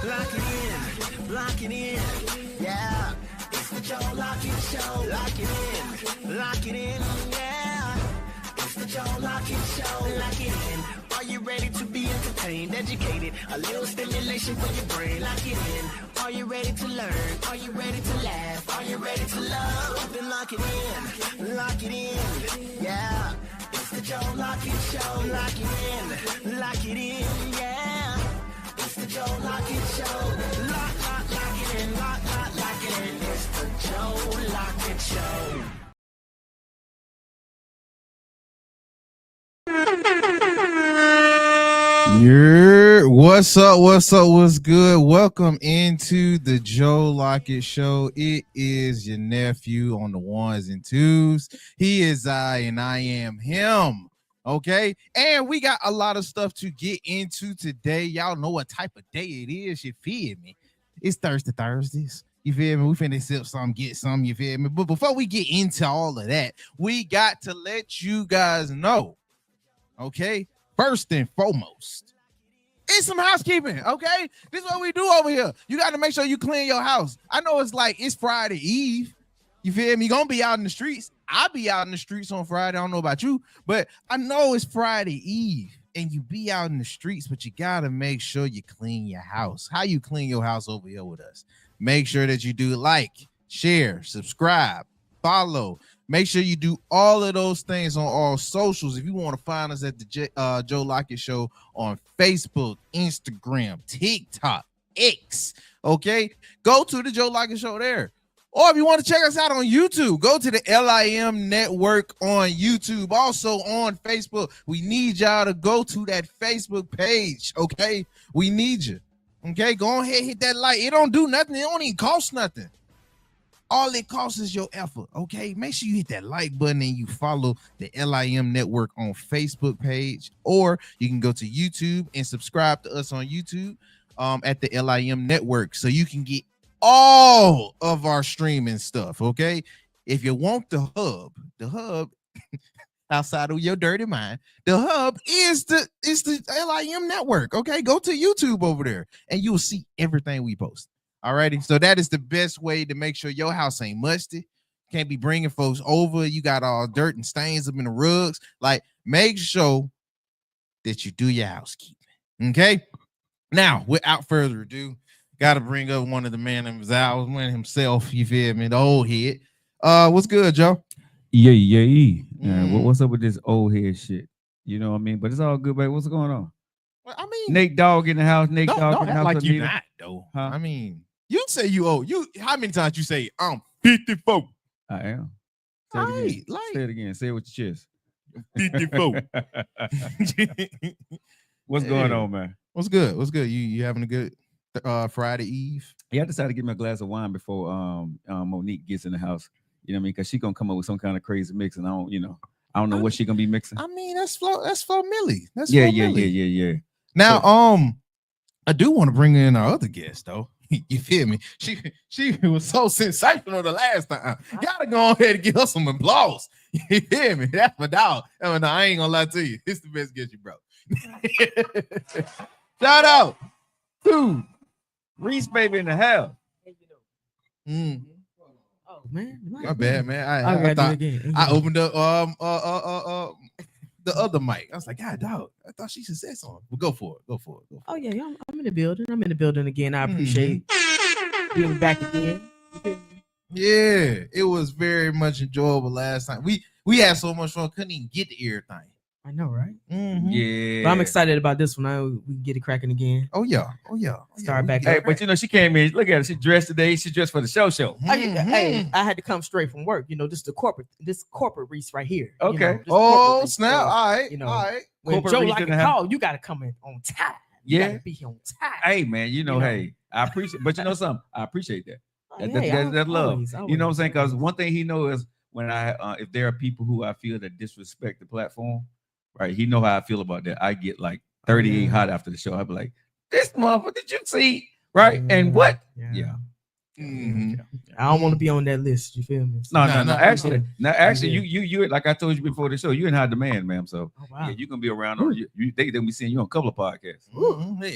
Lock it in, lock it in, yeah. It's the Joe Lockett Show. Lock it in, lock it in, yeah. It's the Joe Lockett Show. Lock it in. Are you ready to be entertained, educated? A little stimulation for your brain. Lock it in. Are you ready to learn? Are you ready to laugh? Are you ready to love? Then lock it in, lock it in, yeah. It's the Joe Lockett Show. Lock it in, yeah. It's the Joe Lockett Show. Lock it in, lock it in. It's the Joe Lockett Show. Yeah, what's up? What's good? Welcome into the Joe Lockett Show. It is your nephew on the ones and twos. He is I and I am him. Okay, and we got a lot of stuff to get into today. Y'all know what type of day it is. You feel me? It's Thursdays. You feel me? We finna sip some, get some. You feel me? But before we get into all of that, we got to let you guys know. Okay, first and foremost, it's some housekeeping. Okay, this is what we do over here. You got to make sure you clean your house. I know it's Friday Eve. You feel me? You're gonna be out in the streets. I'll be out in the streets on Friday. I don't know about you, but I know it's Friday Eve and you be out in the streets, but you gotta make sure you clean your house. How you clean your house over here with us? Make sure that you do like, share, subscribe, follow. Make sure you do all of those things on all socials. If you want to find us at the Joe Lockett Show on Facebook, Instagram, TikTok, X, okay? Go to the Joe Lockett Show there. Or if you want to check us out on YouTube, go to the LIM Network on YouTube. Also on Facebook. We need y'all to go to that Facebook page, okay? We need you, okay? Go ahead, hit that like. It don't do nothing. It don't even cost nothing. All it costs is your effort, okay? Make sure you hit that like button and you follow the LIM Network on Facebook page, or you can go to YouTube and subscribe to us on YouTube at the LIM Network so you can get all of our streaming stuff, okay? If you want the hub outside of your dirty mind, the hub is the LIM Network, okay? Go to YouTube over there and you will see everything we post. Alrighty, so that is the best way to make sure your house ain't musty. Can't be bringing folks over. You got all dirt and stains up in the rugs. Like, make sure that you do your housekeeping. Okay. Now, without further ado, got to bring up one of the man himself. You feel me? The old head. What's good, Joe? Yeah. What's up with this old head shit? You know what I mean? But it's all good, baby. What's going on? Well, I mean, Nate Dogg in the house. Nate Dogg in the house. Like you not though. Huh? I mean. You say you old. How many times you say I'm 54? I am. Say it again. Say it with your chest. 54. What's going on, man? What's good? You having a good Friday Eve? Yeah, I decided to get me a glass of wine before Monique gets in the house. You know what I mean? Because she's gonna come up with some kind of crazy mix, and I don't know what she's gonna be mixing. I mean, that's Flo Millie. That's yeah. Now, I do want to bring in our other guest though. You feel me? She was so sensational the last time. Gotta go ahead and give her some applause. You feel me? That's my dog. No, I ain't gonna lie to you. It's the best guest you brought. Shout out to Reese baby in the house. Oh man, my bad, man. I thought I opened up the other mic. I was like, God, dog. I thought she should say something. Well, go for it. Oh yeah, I'm in the building. I'm in the building again. I appreciate being back again. Yeah, it was very much enjoyable last time. We had so much fun, couldn't even get to everything. I know, right? Mm-hmm. Yeah. But I'm excited about this one. We can get it cracking again. Oh yeah. Start back. Hey, but she came in. Look at her. She dressed today. She dressed for the show. Hey, I had to come straight from work. This is this corporate Reese right here. Okay. Snap. All right. All right. When Joe Lockett call, you got to come in on time. You got to be here on time. Hey man, hey, I appreciate. But you know something? I appreciate that. That love. Always. You know what I'm saying? Because one thing he knows is when if there are people who I feel that disrespect the platform. Right, he know how I feel about that. I get like 38 hot after the show. I be like, "This motherfucker, did you see?" Right, and what? Yeah. Mhm. I don't want to be on that list. You feel me? So, No. Actually, Yeah. you like I told you before the show, you're in high demand, ma'am. So oh, wow. yeah, you can be around on they be seeing you on a couple of podcasts.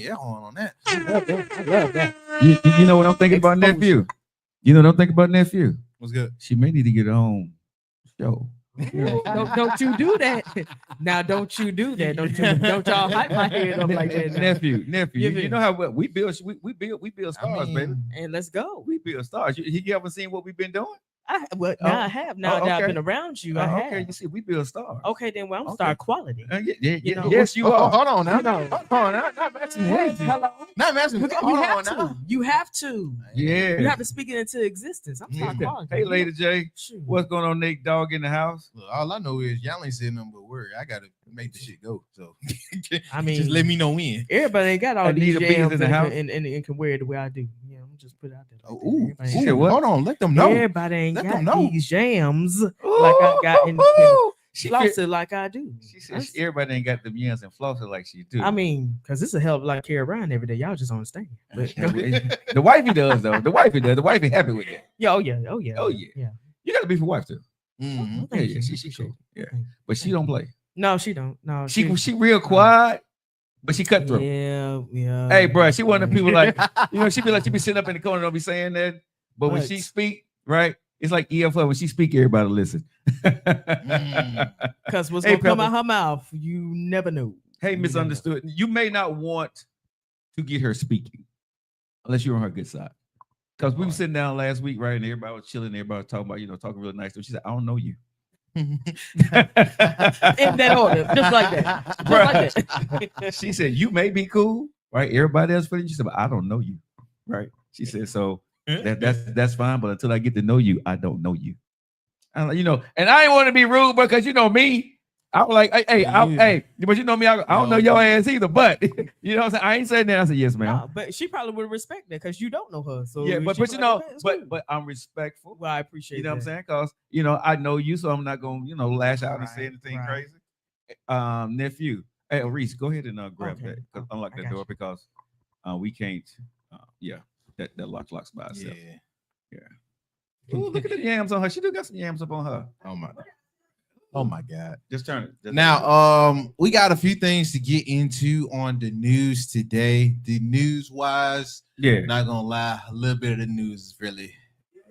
Yeah, hold on that. I love that. You know what I'm thinking about Exposure. nephew? You know what I'm thinking about nephew? What's good? She may need to get her own show. Don't you do that. Now, don't you do that. Don't y'all hype my head up like that. now. nephew. Give You it. know how we build stars, baby. And let's go. We build stars. You haven't seen what we've been doing? I have. Now that I've okay. been around you, I have. Okay, you see, we build stars. Okay, then well, I'm Okay. star quality. You know, Yes, you are. Hold on now. No. Hold on now. Not matching Hey, words. hello. Not matching. You Hold have on to. now. You have to. Yeah. You have to speak it into existence. I'm star quality. Hey, Lady J, Shoot. what's going on, Nate Dogg in the house? Look, all I know is y'all ain't saying nothing but word. I gotta make the shit go. So I mean, just let me know when. everybody ain't got all these Anita B's jams in the and, house. and can wear it the way I do. Yeah, I'm just put it out there. Oh, Like ooh, that. Everybody She ain't said got- what? Hold on, let them know. Everybody ain't Let got them know. these jams like I got in the She floss it like I do. She said everybody ain't got them yams and floss it like she do. I mean, because it's a hell of a lot of carry around every day. Y'all just don't understand. But the wifey does though. The wifey does. The wifey happy with that. yeah, oh yeah, oh yeah, Oh, yeah. yeah. You got to be for wife too. Mhm. Well, thank you. She Appreciate cool. it. Yeah, Thank you. but she don't play. No, she don't. No, She real quiet, but she cut through. Yeah. Hey, bro, she one of the people like she be sitting up in the corner, don't be saying that. But when But- she speak, right, it's like EFL. When she speak, everybody listen. Because what's Hey, gonna come Pepper. out her mouth, you never know. Hey, You never know. misunderstood. You may not want to get her speaking unless you're on her good side. Because we were sitting down last week, right, and everybody was chilling. Everybody was talking about, talking really nice. So she said, "I don't know you." In that order, just like that. Just like that. She said, "You may be cool, right? Everybody else for you." She said, "But I don't know you, right?" She said, "So that's fine, but until I get to know you, I don't know you." I'm like, and I didn't want to be rude because me. I was like, hey, but you know me, I don't know your ass either. But you know what I'm saying? I ain't saying that. I said, yes, ma'am. No, but she probably would respect that because you don't know her. So Yeah, but she you like, know, okay, it's cool. but I'm respectful. Well, I appreciate You know what I'm that. saying? Because I know you, so I'm not gonna lash out and say Right, anything right. crazy. Nephew, hey Reese, go ahead and grab Okay. that. Unlock I that got door you. because we can't. That locks by itself. Yeah. Ooh, look at the yams on her. She do got some yams up on her. Oh my God. Just turn it. Just Now, we got a few things to get into on the news today. The news wise, yeah. not gonna lie, a little bit of the news is really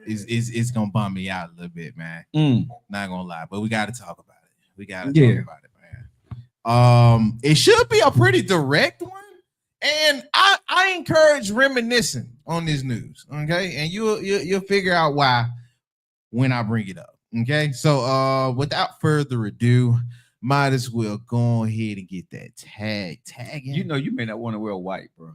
is gonna bum me out a little bit, man. Not gonna lie, but we got to talk about it. We got to talk about it, man. It should be a pretty direct one, and I encourage reminiscing on this news. Okay, and you'll figure out why when I bring it up. Okay, so without further ado, might as well go ahead and get that tagging. You may not want to wear white, bro.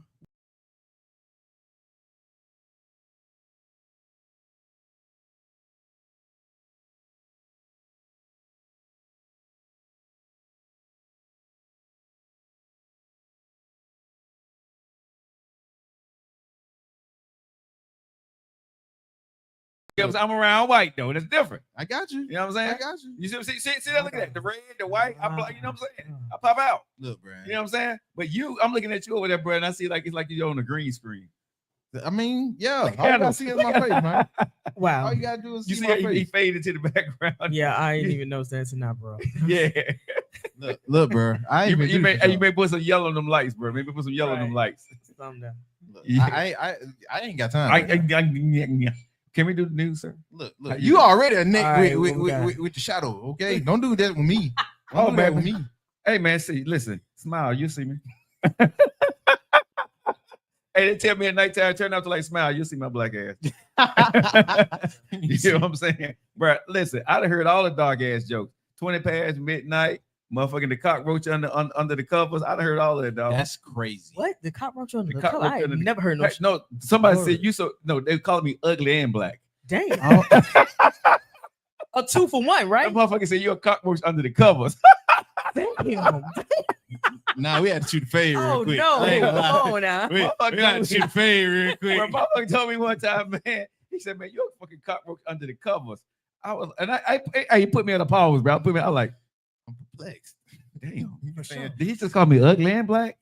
I'm around white though. That's different. I got you. You know what I'm saying? I got you. You see that? Look at that. The red, the white. You know what I'm saying? Wow. I pop out. Look, bro. You know what I'm saying? But I'm looking at you over there, bro, and I see it's like you're on the green screen. I mean, yeah. Look All you at gotta him. see is my face, man. Wow. All you gotta do is You see see my how he face. faded to the background. Yeah, I ain't even know that now, bro. Yeah. Look, bro. I ain't You been may put some yellow on them lights, bro. Maybe put some yellow on them lights. Something down. I ain't got time. Can we do the news, sir? Look, How you you- already a neck All right, what we got? with the shadow. Okay, don't do that with me. Oh, Don't do that man. with me. Hey, man, listen, smile. You see me. Hey, they tell me at nighttime, turn out to like smile. You'll see my black ass. You know what I'm saying? Bro, listen, I done heard all the dog ass jokes. 20 past midnight, motherfucking the cockroach under the covers. I done heard all of that, dog. That's crazy. What? The cockroach on the cockroach cover? I ain't under the- never heard no. Hey, no, somebody Word. said you they called me ugly and black. Damn. Oh, A 2 for 1, That right? motherfucker said you're a cockroach under the covers. Damn. nah, we had to shoot the fade real Oh quick. no. I ain't gonna lie. Come on now. We had to shoot the fade real quick. Bro, motherfucker told me one time, man. He said, "Man, you're a fucking cockroach under the covers." He put me on a pause, bro. I was like, I'm perplexed. damn. You know what I'm saying? Did he just call me ugly and black?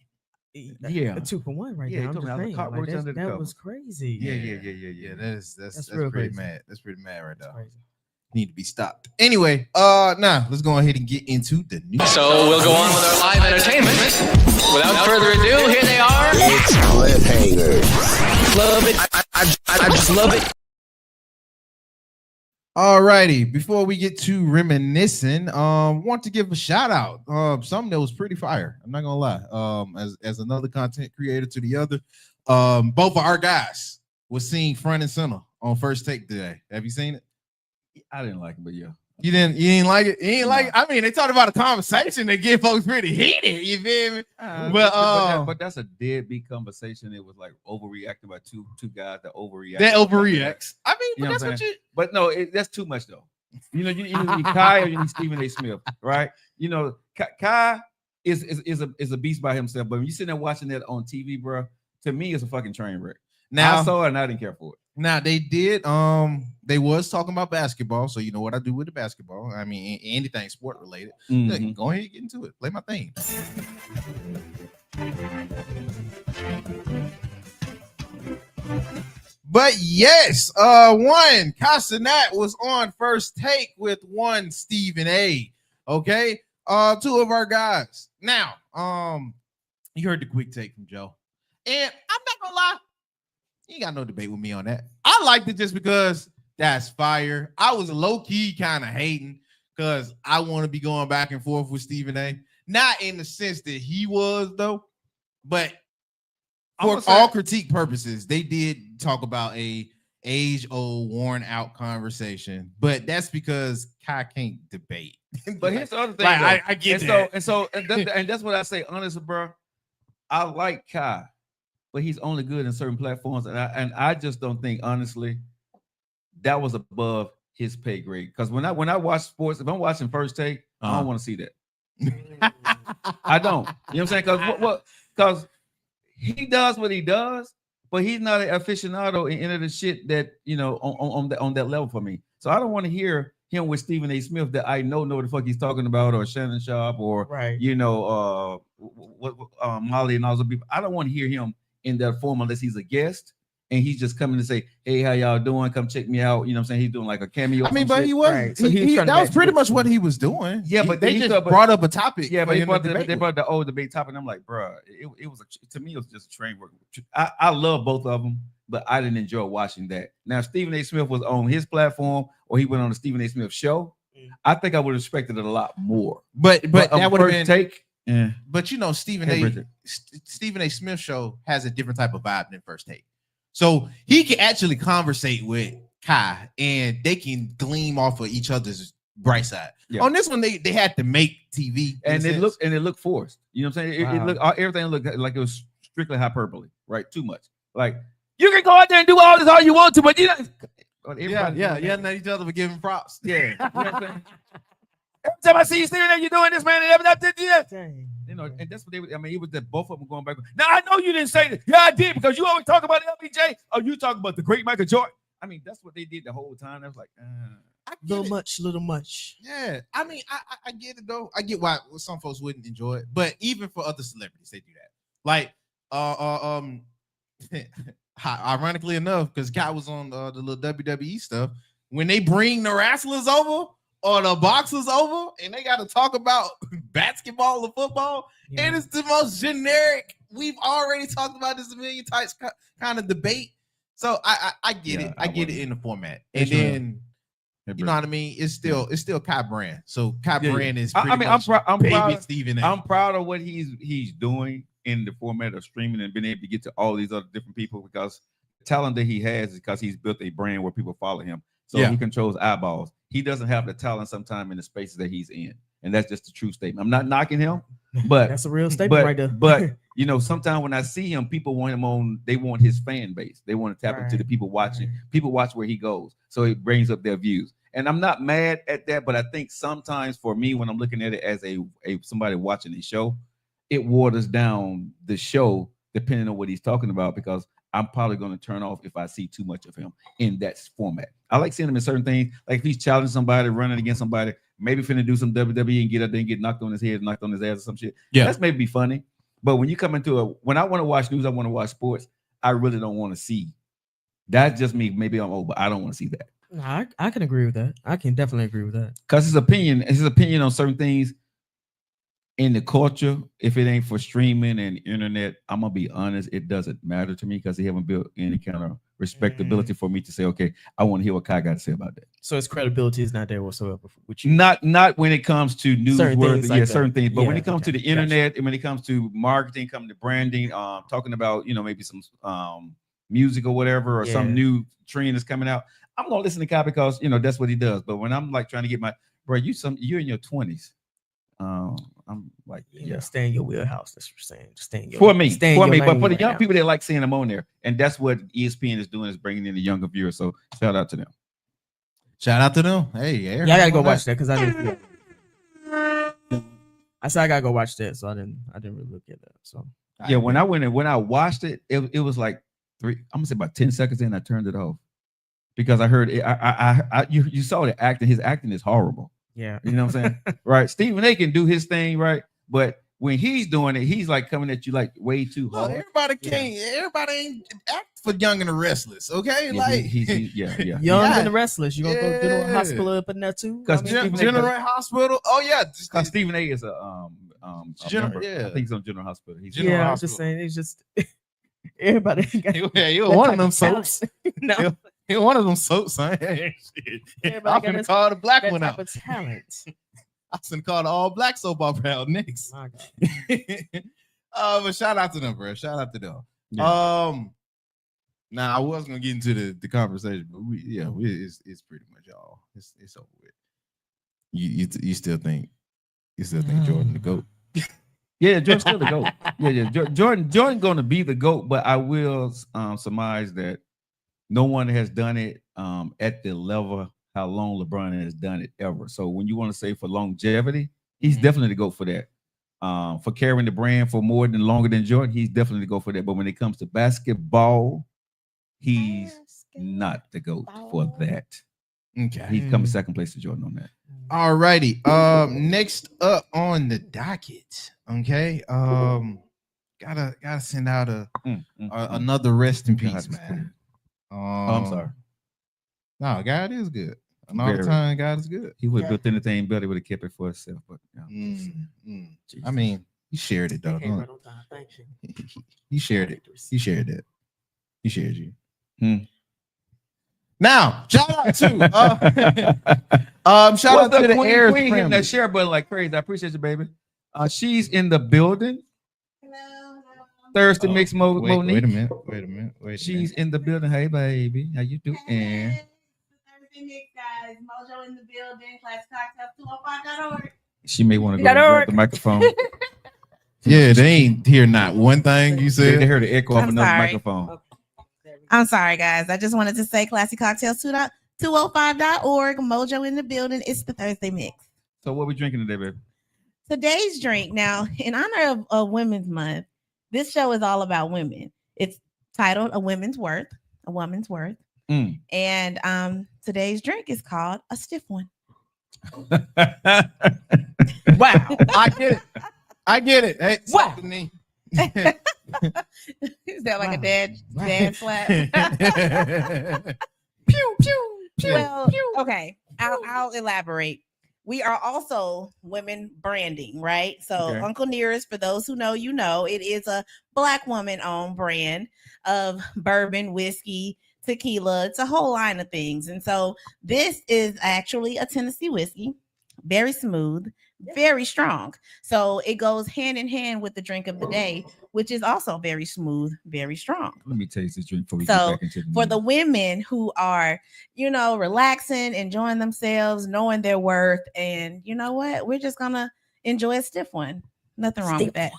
Yeah, a 2-for-1 right Yeah, there. he I'm told just me I was a saying, cockroach like, under the that cover. was crazy. Yeah. That's real pretty crazy. mad. That's pretty mad right there. Crazy. Need to be stopped. Anyway, now let's go ahead and get into the news. So we'll go on with our live entertainment. Without further ado, here they are. It's cliffhangers. Love it. I just love it. Alrighty, before we get to reminiscing, want to give a shout out. Something that was pretty fire. I'm not gonna lie. As another content creator to the other, both of our guys was seen front and center on First Take today. Have you seen it? I didn't like it, but yeah. You didn't like it? You ain't like it? I mean, they talked about a conversation that get folks pretty heated. You feel me? But that's a deadbeat conversation. It was like overreacted by two guys that overreact. That overreacts. I mean, You know but what I'm that's what you. But no, that's too much though. You know, you either need Kai or you need Stephen A. Smith, right? You know, Kai is a beast by himself. But when you sitting there watching that on TV, bro, to me, it's a fucking train wreck. Now I saw it and I didn't care for it. Now they did. They was talking about basketball, so you know what I do with the basketball. I mean, anything sport related. Mhm. Go ahead and get into it. Play my theme. But yes, one Casanat was on First Take with one Stephen A. Okay, two of our guys. Now, you heard the quick take from Joe, and I'm not gonna lie. You ain't got no debate with me on that. I liked it just because that's fire. I was low-key kind of hating because I want to be going back and forth with Stephen A. Not in the sense that he was, though, but for all critique purposes, they did talk about a age-old, worn-out conversation. But that's because Kai can't debate. But here's the other thing. Like, I get that. And that's what I say, honestly, bro. I like Kai, but he's only good in certain platforms, and I just don't think, honestly, that was above his pay grade. Because when I watch sports, if I'm watching First Take, I don't want to see that. I don't. You know what I'm saying? Because he does what he does, but he's not an aficionado in any of the shit that, you know, on that level for me. So I don't want to hear him with Stephen A. Smith that I know what the fuck he's talking about, or Shannon Sharp, or you know, Molly and all those people. I don't want to hear him in that form unless he's a guest and he's just coming to say, hey, how y'all doing? Come check me out. You know what I'm saying? He's doing like a cameo. I mean, but he was, right. So that was pretty much what he was doing. Yeah, but they just brought up a topic. Yeah, but they brought the old debate topic. And I'm like, bro, it was to me, it was just a train wreck. I love both of them, but I didn't enjoy watching that. Now, Stephen A. Smith was on his platform or he went on the Stephen A. Smith show. I think I would have respected it a lot more. But that would have been Take. Yeah. But you know, Stephen A. Smith show has a different type of vibe than First Take. So he can actually conversate with Kai and they can gleam off of each other's bright side. Yeah. On this one, they had to make TV. And it looked forced. You know what I'm saying? It looked everything looked like it was strictly hyperbole, right? Too much. Like, you can go out there and do all this all you want to, but you know. Yelling at each other for giving props. Yeah. You know what I'm saying? Every time I see you standing there, you're doing this, man. You know, and that's what they. I mean, it was that both of them going back. Now I know you didn't say that. Yeah, I did, because you always talk about LBJ. Oh, you talk about the great Michael Jordan. I mean, that's what they did the whole time. I was like, little much. Yeah, I mean, I get it though. I get why some folks wouldn't enjoy it, but even for other celebrities, they do that. Like, ironically enough, because Kai was on the little WWE stuff. When they bring the wrestlers over or the boxers over and they got to talk about basketball or football, and it's the most generic. We've already talked about this a million times kind of debate. So I get it. I get it in the format. And then you know what I mean? It's still Kai Brand. So Kai Brand is pretty much I'm proud of Stephen A. I'm proud of what he's doing in the format of streaming and being able to get to all these other different people, because the talent that he has is because he's built a brand where people follow him. So he controls eyeballs. He doesn't have the talent sometimes in the spaces that he's in. And that's just a true statement. I'm not knocking him, but that's a real statement right there. But you know, sometimes when I see him, people want him on, they want his fan base. They want to tap into the people watching. People watch where he goes. So it brings up their views. And I'm not mad at that, but I think sometimes for me, when I'm looking at it as a somebody watching the show, it waters down the show depending on what he's talking about, because I'm probably going to turn off if I see too much of him in that format. I like seeing him in certain things, like if he's challenging somebody, running against somebody, maybe finna do some WWE and get up there and get knocked on his head, knocked on his ass or some shit. Yeah, that's maybe be funny. But when you come into when I want to watch news, I want to watch sports. I really don't want to see. That's just me. Maybe I'm old, but I don't want to see that. No, I can agree with that. I can definitely agree with that. Because his opinion on certain things in the culture, if it ain't for streaming and internet, I'm gonna be honest, it doesn't matter to me because he haven't built any kind of respectability for me to say, okay, I want to hear what Kai got to say about that. So his credibility is not there whatsoever with you. Not when it comes to newsworthy, certain things, but when it comes to the internet and when it comes to marketing, coming to branding, talking about maybe some music or whatever, or some new trend that's coming out, I'm gonna listen to Kai because that's what he does. But when I'm like trying to get you're in your 20s. I'm like, stay in your wheelhouse. That's what you're saying. Just stay in your for me. But for the young now. people that like seeing them on there, and that's what ESPN is doing, is bringing in the younger viewers. So shout out to them. Shout out to them. Hey, I gotta go watch that because I didn't. I said I gotta go watch that, so I didn't really look at that. So when I went and when I watched it, it was like I'm gonna say about 10 seconds in, I turned it off because I heard it. You saw the acting. His acting is horrible. Yeah, you know what I'm saying, right? Stephen A. can do his thing, right? But when he's doing it, he's like coming at you like way too hard. Everybody can't. Everybody ain't act for Young and the Restless, okay? Young and the Restless. You gonna go General Hospital up in there too? Because General Hospital. Oh yeah, because Stephen A. is a General. I think he's on General Hospital. He's General Hospital. I'm just saying, it's just everybody. You're one of them soaps. No. One of them soaps, son. I'm gonna call the black one out. Talent. I was gonna call the all black soap opera out next. But shout out to them, bro. Shout out to them. Yeah. Now I was gonna get into the conversation, but it's pretty much all. It's over with. You still think Jordan the GOAT? Yeah, Jordan's still the GOAT. Yeah. Jordan gonna be the GOAT, but I will surmise that no one has done it at the level how long LeBron has done it ever. So when you want to say for longevity, he's definitely the GOAT for that. For carrying the brand for longer than Jordan, he's definitely the GOAT for that. But when it comes to basketball, he's not the GOAT for that. Okay. He's coming second place to Jordan on that. All righty. Next up on the docket. Okay. Gotta send out another rest in peace, man. I'm sorry. No, God is good. And all the time, God is good. He would have built anything better, would have kept it for himself. But I mean, he shared it though. He shared it. He shared that. He shared you. Now, shout out to shout out to the Ayers Queen hitting that share button like crazy. I appreciate you, baby. She's in the building. Thursday Mix Monique. Wait a minute. She's in the building. Hey, baby. How you doing? Thursday Mix, guys. Mojo in the building. ClassicCocktails205.org. She may want to go grab the microphone. Yeah, they ain't hear not one thing you said. They heard the echo off another microphone. I'm sorry, guys. I just wanted to say ClassicCocktails205.org. Mojo in the building. It's the Thursday Mix. So what we drinking today, baby? Today's drink, now, in honor of Women's Month, this show is all about women. It's titled A Woman's Worth. And today's drink is called a stiff one. Wow. I get it. Hey, wow. Is that like a dad slap? Pew, pew, pew. Well, okay. I'll elaborate. We are also women branding, right? So Uncle Nearest, for those who know, it is a Black woman-owned brand of bourbon, whiskey, tequila. It's a whole line of things. And so this is actually a Tennessee whiskey, very smooth, very strong. So it goes hand in hand with the drink of the day, which is also very smooth, very strong. Let me taste this drink before we get back into for the women who are, relaxing, enjoying themselves, knowing their worth, and you know what? We're just gonna enjoy a stiff one. Nothing wrong with that.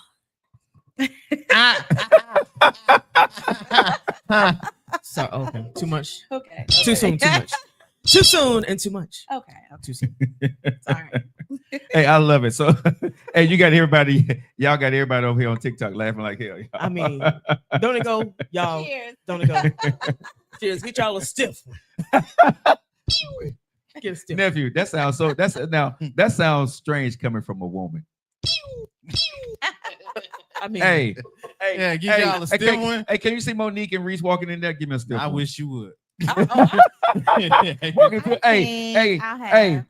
So okay, too much. Okay. Too soon, too much. Too soon and too much. Okay. Too soon. Sorry. Hey, I love it. So, hey, y'all got everybody over here on TikTok laughing like hell. Y'all. I mean, don't it go, y'all? Cheers. Don't it go? Cheers. Get y'all a stiff. Get a stiff. Nephew, that sounds strange coming from a woman. I mean, Hey, Yeah, give y'all a stiff one. Hey, can you see Monique and Reese walking in there? Give me a stiff I one. wish you would. Hey, I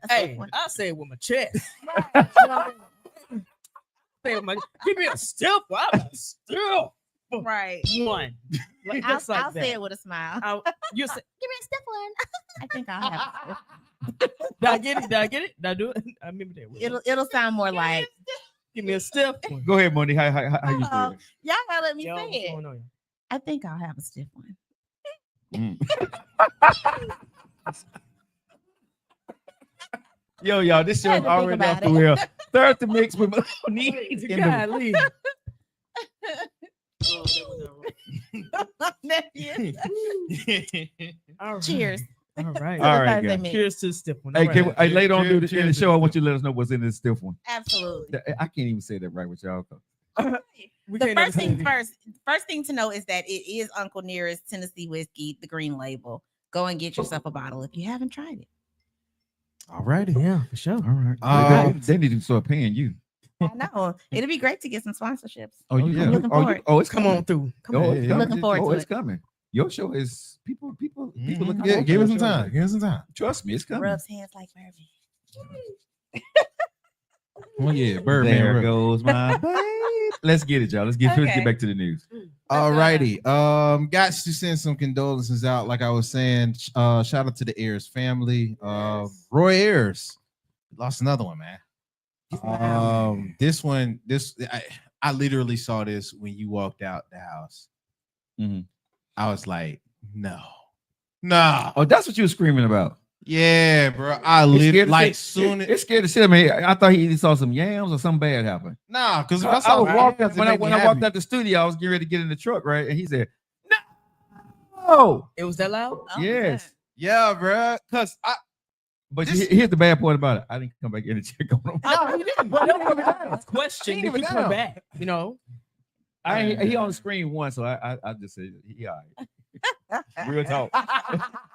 say it with my chest. Give me a stiff one. I'm a stiff Right. one. Like, I'll, just like I'll that. say it with a smile. You say, Give me a stiff one. I think I'll have did I get it? Did I get it? Did I do it? I remember that. it'll sound more like Give me a stiff one. Go ahead, Monique. How you doing? y'all gotta let me Yo, say what's it. going on? I think I'll have a stiff one. Yo, y'all, this show Had is to think already off about the it. wheel. Thursday mix with Monique. in the- Golly. Nephew. All right. Cheers. All right. All right, Thursday guys. mix. Cheers to the stiff one. Hey, All can right. we, hey, later on Cheers, in the show, I want you to let us know what's in this stiff one. Absolutely. I can't even say that right with y'all. We The can't first thing understand. first thing to know is that it is Uncle Nearest Tennessee whiskey, the green label. Go and get yourself a bottle if you haven't tried it. All righty. Yeah, for sure. All right. They need to start paying you. I know. It'd be great to get some sponsorships. Oh, yeah. I'm looking forward. Oh, it's Come coming. on through. Come Oh, on. it's Yeah, coming. looking forward Oh, to it's it. coming. Your show is people looking Yeah, forward give to us some your show. time. Give us some time. Trust me, it's coming. Rubs hands like bourbon. Oh yeah, Birdman. There rub. goes my babe. Let's get it, y'all. Let's get Okay. back to the news. All righty. Got to send some condolences out. Like I was saying, shout out to the Ayers family. Roy Ayers lost another one, man. This one, I literally saw this when you walked out the house. Mhm. I was like, no. Oh, that's what you were screaming about. Yeah, bro. I It live scared the like shit- soon. It scared the shit out of me. I thought he saw some yams or something bad happen. Nah, because I was walking when I walked out the studio. I was getting ready to get in the truck, right? And he said, "No." It was that loud? Oh, Yes. Yeah, bro. Because But This- here's the bad part about it. I didn't come back in and check on him. no, he didn't. Question. He Did ain't you even come down. back? You know? He on the screen once, so I just said he all right. Real talk.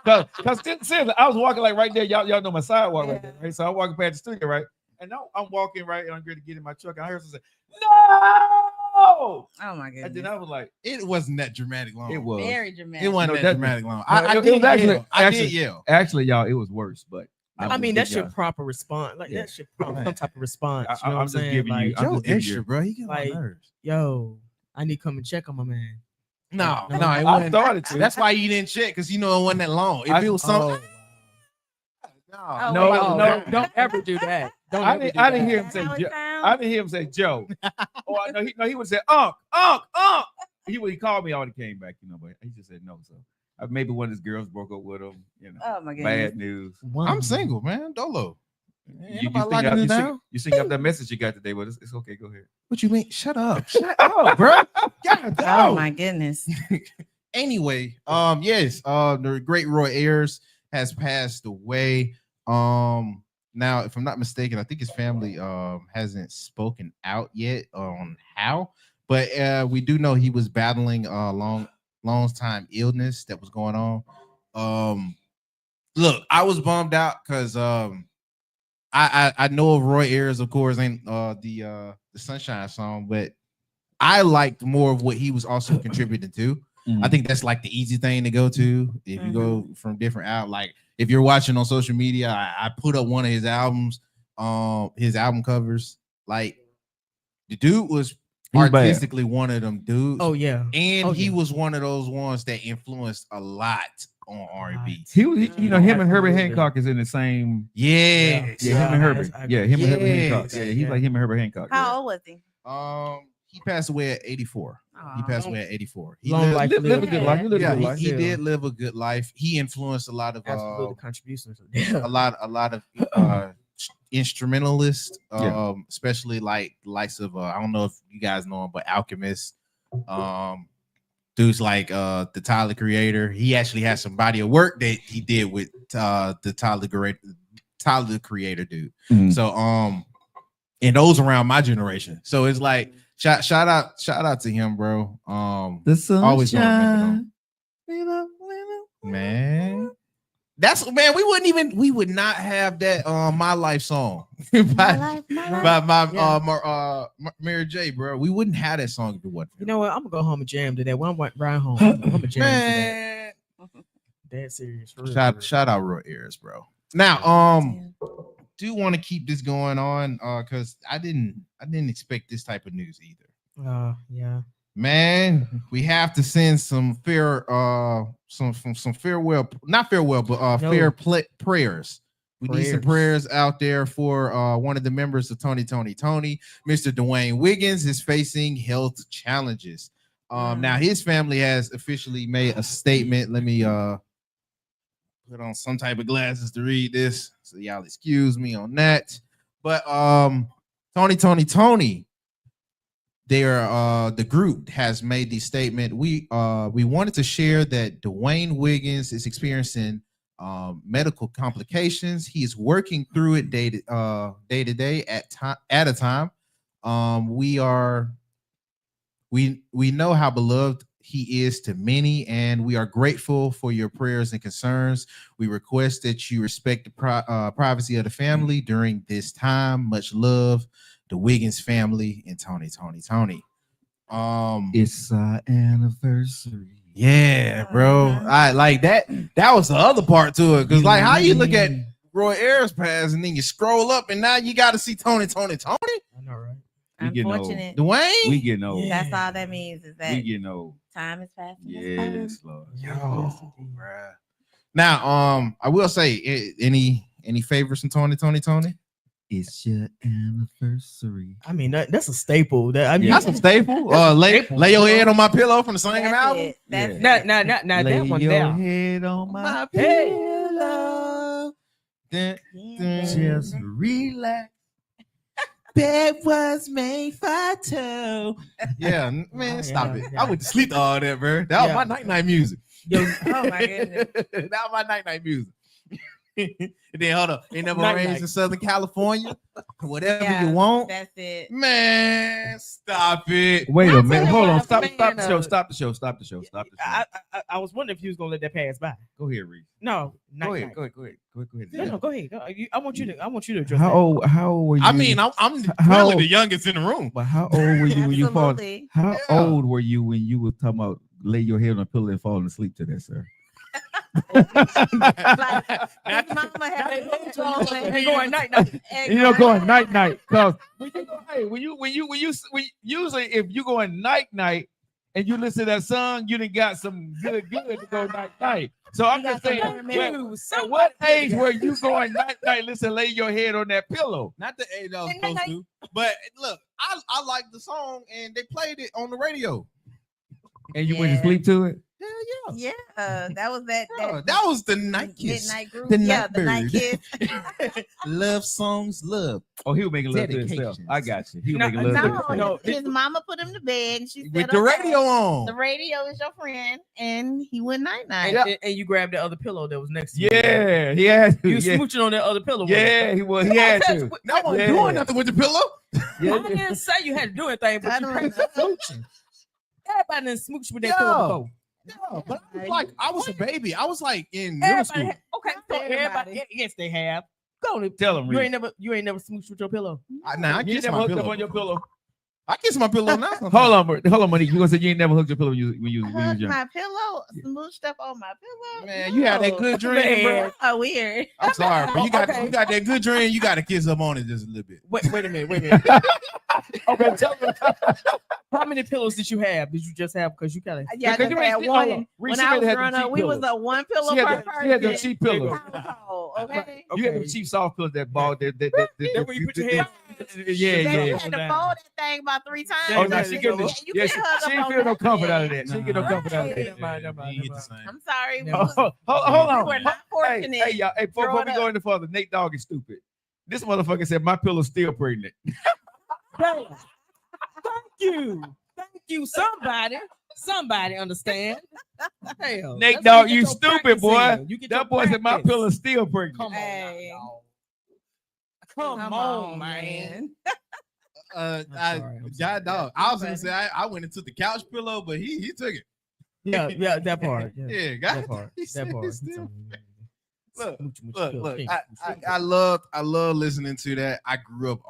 Cause seriously, I was walking like right there. Y'all know my sidewalk right there, right? So I'm walking past the studio, right? And now I'm walking right, and I'm ready to get in my truck. And I heard someone say, "No!" Oh my And then goodness. I was like, It wasn't that dramatic long. "It was." Very dramatic. It wasn't No, that that- dramatic long. no, I it did was actually- yell. I actually- did yell. Actually, y'all, it was worse, but I mean, that's your y'all. proper response. Like, Yeah. that's your some type of response. You know what I'm I'm just saying? giving you- Like, I'm Joe just giving extra, you- bro. He get on my like- nerves. yo, I need to come and check on my man. No, No, no, it I wasn't. started to. That's why you didn't check because you know it wasn't that long. If it was something, Oh, No, wait. no. Don't ever do that. Don't I ever didn't- do I didn't that. hear him say How it Joe. sound? I didn't hear him say Joe. Oh, I know he would say Unc. He called me all he came back, but he just said no. So maybe one of his girls broke up with him. Oh my goodness. Bad news. I'm single, man. Dolo. Ain't You nobody sing locking out, it you, sing, down. you sing up that message you got today, but it's okay. Go ahead. What you mean? Shut up. Shut up, bro. God, Oh my goodness. Anyway, yes, the great Roy Ayers has passed away. Now, if I'm not mistaken, I think his family hasn't spoken out yet on how, but we do know he was battling long time illness that was going on. Look, I was bummed out because I know of Roy Ayers, of course, ain't the Sunshine song, but I liked more of what he was also contributing to. I think that's like the easy thing to go to if you go from different out. Like if you're watching on social media, I put up one of his albums, his album covers. Like the dude was He's bad. artistically one of them dudes. Oh yeah. And Oh, he yeah. was one of those ones that influenced a lot on R&B. Him and Herbert Hancock is in the same. Yeah. Yeah, him and Herbert. Yeah, him and Herbert Yes. Hancock. Yeah, he's like him and Herbert Hancock. How old was he? He passed away at 84. He Aw. passed away at 84. He Long lived- life. Live a good life. He lived a yeah, good life. he did live a good life. He influenced a lot of Absolutely contributions. a lot of instrumentalists, Yeah. especially like likes of I don't know if you guys know him, but Alchemist, dudes like the Tyler Creator. He actually has some body of work that he did with the Tyler Creator dude. Mhm. So and those around my generation. So it's like shout out to him, bro. The sun Always gonna remember him. Man. That's man. We would not have that My Life song by Mary J, bro. We wouldn't have that song if it wasn't. You know what? I'm gonna go home and jam to that. When I'm riding home, I'm gonna jam Man, to that. Dead serious. shout out Roy Ayers, bro. Now, do want to keep this going on because I didn't expect this type of news either. Yeah. Man, we have to send some fair farewell, not farewell, but prayers. We need some prayers out there for one of the members of Tony. Mr. Dwayne Wiggins is facing health challenges. Now his family has officially made a statement. Let me put on some type of glasses to read this, so y'all excuse me on that. But Tony. The group has made the statement. We wanted to share that Dwayne Wiggins is experiencing medical complications. He is working through it day to day at a time. We know how beloved he is to many, and we are grateful for your prayers and concerns. We request that you respect the privacy of the family during this time. Much love. The Wiggins family and Tony. It's our anniversary. Yeah, bro. I like that. That was the other part to it. Cause like how you look at Roy Ayers pass and then you scroll up and now you got to see Tony. I know, right? Unfortunate. Dwayne, we getting old. That's all that means is that we getting old. time is passing. Yes, Lord. Yo, bruh. Now, I will say, any favorites from Tony? It's your anniversary. I mean, that's a staple. That's a staple. Lay your head on my pillow from the same album. That's not that one. Lay your Down. head on my pillow. Just relax. Bed was made for two. Yeah, man, stop it. I went to sleep to all that, bro. That was my night music. oh my goodness. That was my night music. And then hold up, ain't never raised in Southern California. Whatever you want. That's it. Man, stop it. Wait a minute. Hold on. Stop the show. I was wondering if you was gonna let that pass by. Go ahead, Reese. No, Go ahead. No, Yeah. go ahead. I want you to address How old were you? I mean, I'm probably the youngest in the room. But how old were you when you fall? Absolutely. How old were you when you were talking about lay your head on a pillow and falling asleep to that, sir? Like, his mama had going night. You know, going night. Cause when you usually if you going night and you listen to that song, you done got some good to go night. So I'm just saying, at what age were you going night? Listen, lay your head on that pillow. Not the age I was supposed to, but look, I like the song and they played it on the radio. And you went to sleep to it? Hell yeah. That was that. That was the night kiss. Midnight group. The night kiss. Love songs, love. Oh, he was making love to himself. I got you. He was making love to himself. His mama put him to bed and she said, with the radio on. The radio is your friend, and he went night. And you grabbed the other pillow that was next to you. Yeah, he had to. You smooching on that other pillow. Yeah, he was. He had to. No one doing nothing with the pillow. I didn't say you had to do anything, but you smooching. Everybody didn't smooch with that pillow. No, but I was a baby. I was like in middle school. So everybody, yes, they have. Go on, tell them. You ain't never smooched with your pillow. I kiss my hooked pillow. up on your pillow. I kiss my pillow now. Hold on, Monique. You gonna say you ain't never hooked your pillow when you was young? My pillow, smooched up on my pillow. Man, you had that good dream, bro. Oh, weird. I'm sorry, but you got that good dream. You got to kiss up on it just a little bit. Wait a minute. Okay, tell me. How many pillows did you have? Did you just have because you kind of? Yeah, I had one. When I was growing up, we was a one pillow per person. She had the cheap pillows. Okay. You had the cheap soft pillows that ball. That where you put your head. Yeah. You had to fold that thing about 3 times. Oh, no, she didn't feel no comfort out of that. She didn't get no comfort out of that. I'm sorry. Hold on. We're not fortunate. Hey, y'all. Hey, before we go any further, Nate Dogg is stupid. This motherfucker said my pillow's still pregnant. Thank you. Somebody understand. Hell, Nate Dogg, you stupid boy. That boy said my pillow's still pregnant. Come on, man. Dog. I was gonna say I went into the couch pillow, but he took it. Yeah, that part. Yeah, that part. Look. I love listening to that. I grew up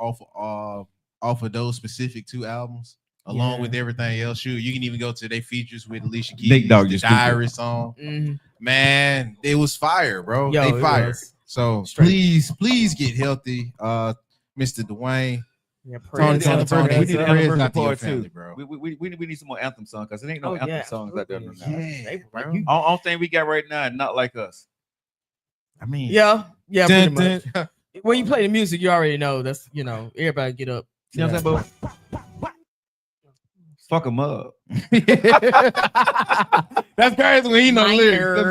off of those specific 2 albums, along with everything else. Shoot, you can even go to their features with Alicia Keys, Nate Dogg, the Diary song. Man, it was fire, bro. Yo, they fire. Was. So please get healthy, Mr. Dwayne. Yeah, Tony, we need Anthem out to your part family, too, bro. We need some more anthem songs because it ain't no anthem songs out there now. Yeah, bro. Only thing we got right now is Not Like Us. I mean, yeah, pretty much. When you play the music, you already know that's everybody get up. You know what I'm saying? But fuck them up. That's crazy when he know lyrics.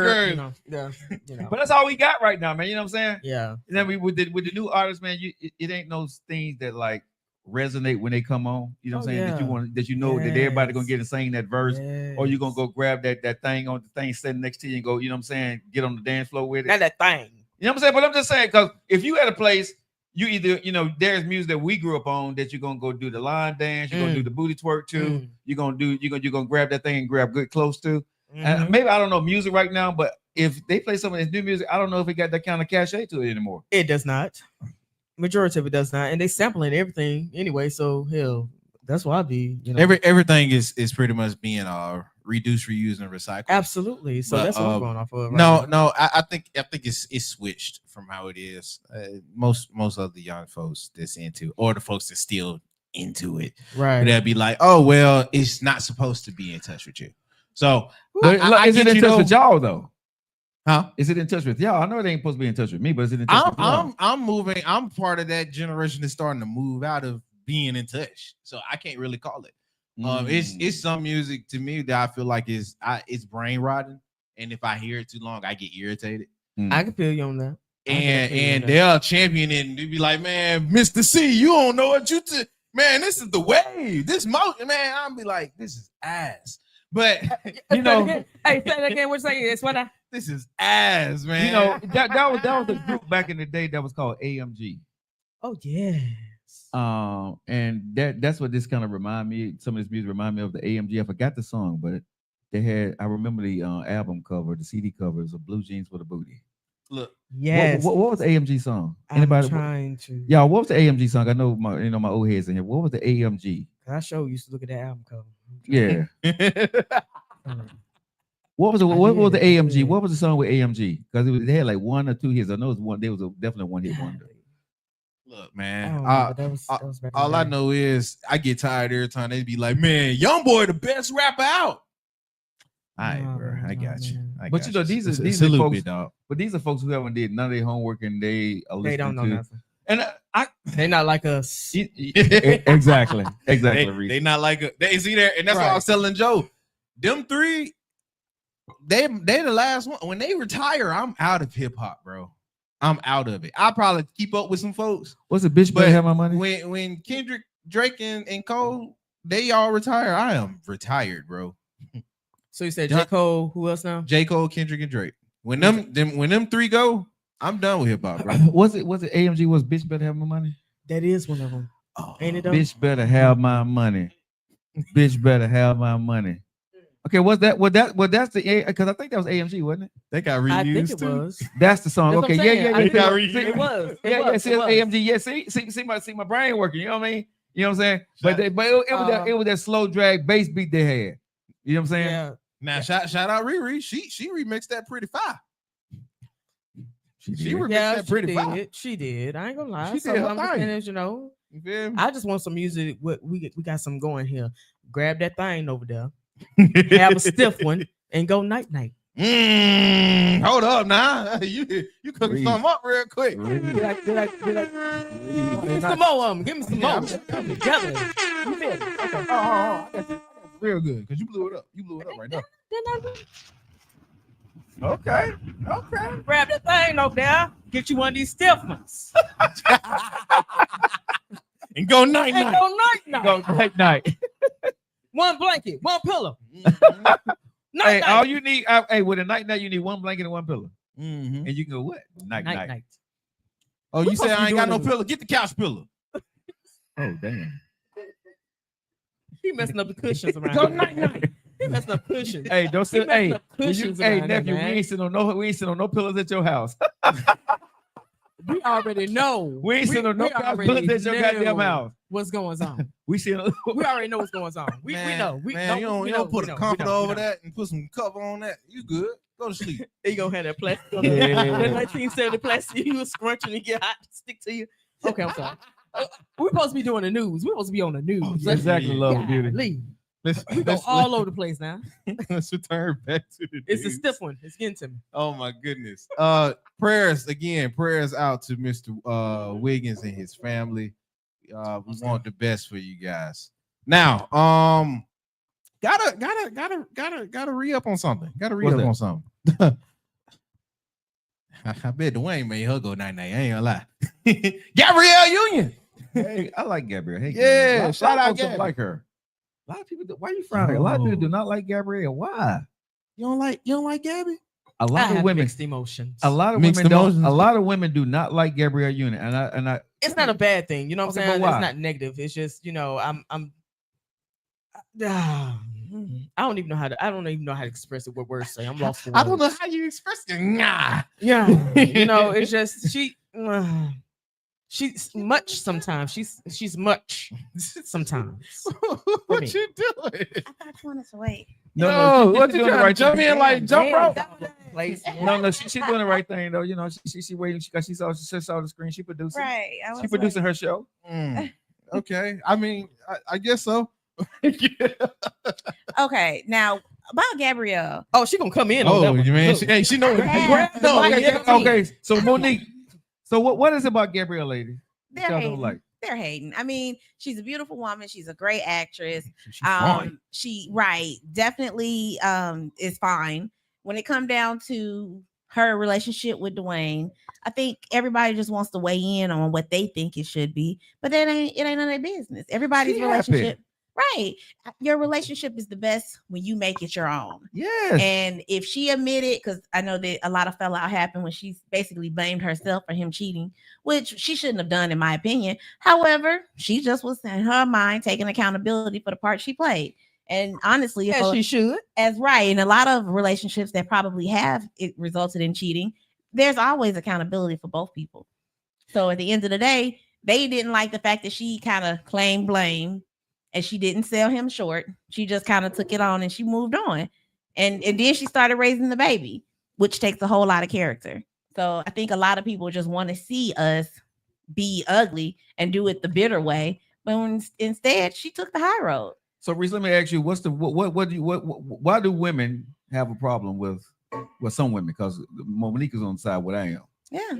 That's crazy. But that's all we got right now, man. You know what I'm saying? Yeah. And then with the new artists, man, it ain't no things that like resonate when they come on. You know what I'm saying? That you know that everybody gonna get to sing that verse, or you gonna go grab that thing on the thing sitting next to you and go, you know what I'm saying, get on the dance floor with it. Not that thing. You know what I'm saying? But I'm just saying, because if you at a place, you either, there's music that we grew up on that you're gonna go do the line dance, you're gonna do the booty twerk to, you're gonna grab that thing and grab good close to. And maybe I don't know music right now, but if they play some of this new music, I don't know if it got that kind of cachet to it anymore. It does not. Majority of it does not, and they sampling everything anyway. So hell, that's why I be everything is pretty much being reduced, reused, and recycled. Absolutely. So that's what I'm going off of. I think it's switched from how it is. Most of the young folks that's into, or the folks that's still into it, right? They'll be like, oh well, it's not supposed to be in touch with you. So is it in touch with y'all though? Huh? Is it in touch with y'all? I know it ain't supposed to be in touch with me, but is it in touch with y'all? I'm moving. I'm part of that generation that's starting to move out of being in touch. So I can't really call it. It's some music to me that I feel like it's brain rotting, and if I hear it too long, I get irritated. I can feel you on that. And they'll champion it, and they be like, "Man, Mr. C, you don't know what man. This is the wave. This motion, man." I'll be like, "This is ass." But hey, say that again. What you say? It's what this is ass, man. That was a group back in the day that was called AMG. Oh yeah. And that's what this kind of remind me. Some of this music remind me of the AMG. I forgot the song, but they had. I remember the album cover, the CD cover. It was a Blue Jeans with a Booty. Look, yes. What was the AMG song? Anybody? I'm trying to. Yeah, what was the AMG song? I know my old heads in here. What was the AMG? I sure used to look at that album cover. Yeah. What was the AMG? What was the song with AMG? Because they had like 1 or 2 hits. I know it was one. There was definitely one hit wonder. Look, man. That was all I know is I get tired every time they be like, "Man, Young Boy, the best rapper out." All right, bro. I got you. But these are folks. But these are folks who haven't did none of their homework and they don't know nothing. And they not like us. Exactly. They not like us. They see there, and that's what I was telling Joe. Them 3, they the last one. When they retire, I'm out of hip hop, bro. I'm out of it. I'll probably keep up with some folks. What's the bitch better have my money? When Kendrick, Drake, and Cole, they all retire, I am retired, bro. So you said J. Cole, who else now? J. Cole, Kendrick, and Drake. When them 3 go, I'm done with hip hop, bro. Was it AMG? Was bitch better have my money? That is one of them. Ain't it though? Bitch better have my money. Bitch better have my money. Okay, that's the because I think that was AMG, wasn't it? They got reused. I think it was. That's the song. That's okay, yeah. It was. See, AMG. Yeah, see my brain working. You know what I mean? You know what I'm saying? But it was that slow drag bass beat they had. You know what I'm saying? Yeah. Now shout out Riri. She remixed that pretty fire. She remixed that pretty fire. She did. I ain't gonna lie. She did her thing. You feel me? I just want some music. We got some going here. Grab that thing over there. Have a stiff one and go night. Hold up now. You cooking something up real quick. Give me some more of them. Give me some more. Come together. You feel me? Okay. Oh, I got you. Real good, because you blew it up. You blew it up right now. Okay. Grab that thing over there. Get you one of these stiff ones. And go night. Go night. One blanket, one pillow. Hey, all you need, with a night you need one blanket and one pillow. Mm-hmm. And you can go what? Night. Oh, you say I ain't got no pillow? Get the couch pillow. Oh, damn. He messing up the cushions around. Go night. He messing up cushions. Hey, don't sit. Hey, nephew, we ain't sitting on no pillows at your house. We already know. We ain't sitting on no pillows at your goddamn house. What's going on? We already know what's going on. We know. You don't put a comforter over that and put some cover on that. You good? Go to sleep. You gonna have that plastic on that 1970 plastic you was scrunching to get hot to stick to you. Okay, I'm sorry. We're supposed to be doing the news. We're supposed to be on the news. Exactly, love and beauty. We go all over the place now. Let's return back to the It's news. a stiff one. It's getting to me. Oh my goodness. Prayers out to Mr. Wiggins and his family. We want the best for you guys. Now, gotta re-up on something. On something. I bet Dwayne made her go night. I ain't gonna lie. Gabrielle Union. Hey, I like Gabrielle. Hey, yeah, shout out Gabrielle. Like her. A lot of people. Why are you frowning? A lot of people do not like Gabrielle. Why? You don't like Gabby? A lot of women mixed emotions. A lot of women don't. A lot of women do not like Gabrielle Union, and I. It's not a bad thing, you know what I'm saying? Why? It's not negative. It's just I don't even know how to express it with words. Say I'm lost for words. I don't know how you express it. Nah. Yeah, it's just she's much sometimes. She's much sometimes. What you doing? I thought you wanted to wait. No, what you doing the right jump in like jump rope? No, she's doing the right thing though. You know, she waiting because she saw the screen. She producing. Right. She producing her show. Okay. I mean, I guess so. Okay. Now about Gabrielle. Oh, she gonna come in. Oh, man. She know. Okay. So Monique. So what is it about Gabrielle, lady? They're hating. I mean, she's a beautiful woman. She's a great actress. She definitely is fine. When it comes down to her relationship with Dwayne, I think everybody just wants to weigh in on what they think it should be, but it ain't none of their business. Everybody's relationship. Right. Your relationship is the best when you make it your own. Yes. And if she admitted, because I know that a lot of fallout happened when she basically blamed herself for him cheating, which she shouldn't have done, in my opinion. However, she just was in her mind taking accountability for the part she played. And honestly, she should. As right. In a lot of relationships that probably have it resulted in cheating, there's always accountability for both people. So at the end of the day, they didn't like the fact that she kind of claimed blame. And she didn't sell him short. She just kind of took it on and she moved on. And then she started raising the baby, which takes a whole lot of character. So I think a lot of people just want to see us be ugly and do it the bitter way. But instead, she took the high road. So Reese, let me ask you, why do women have a problem with some women? Because Monique is on the side what I am. Yeah.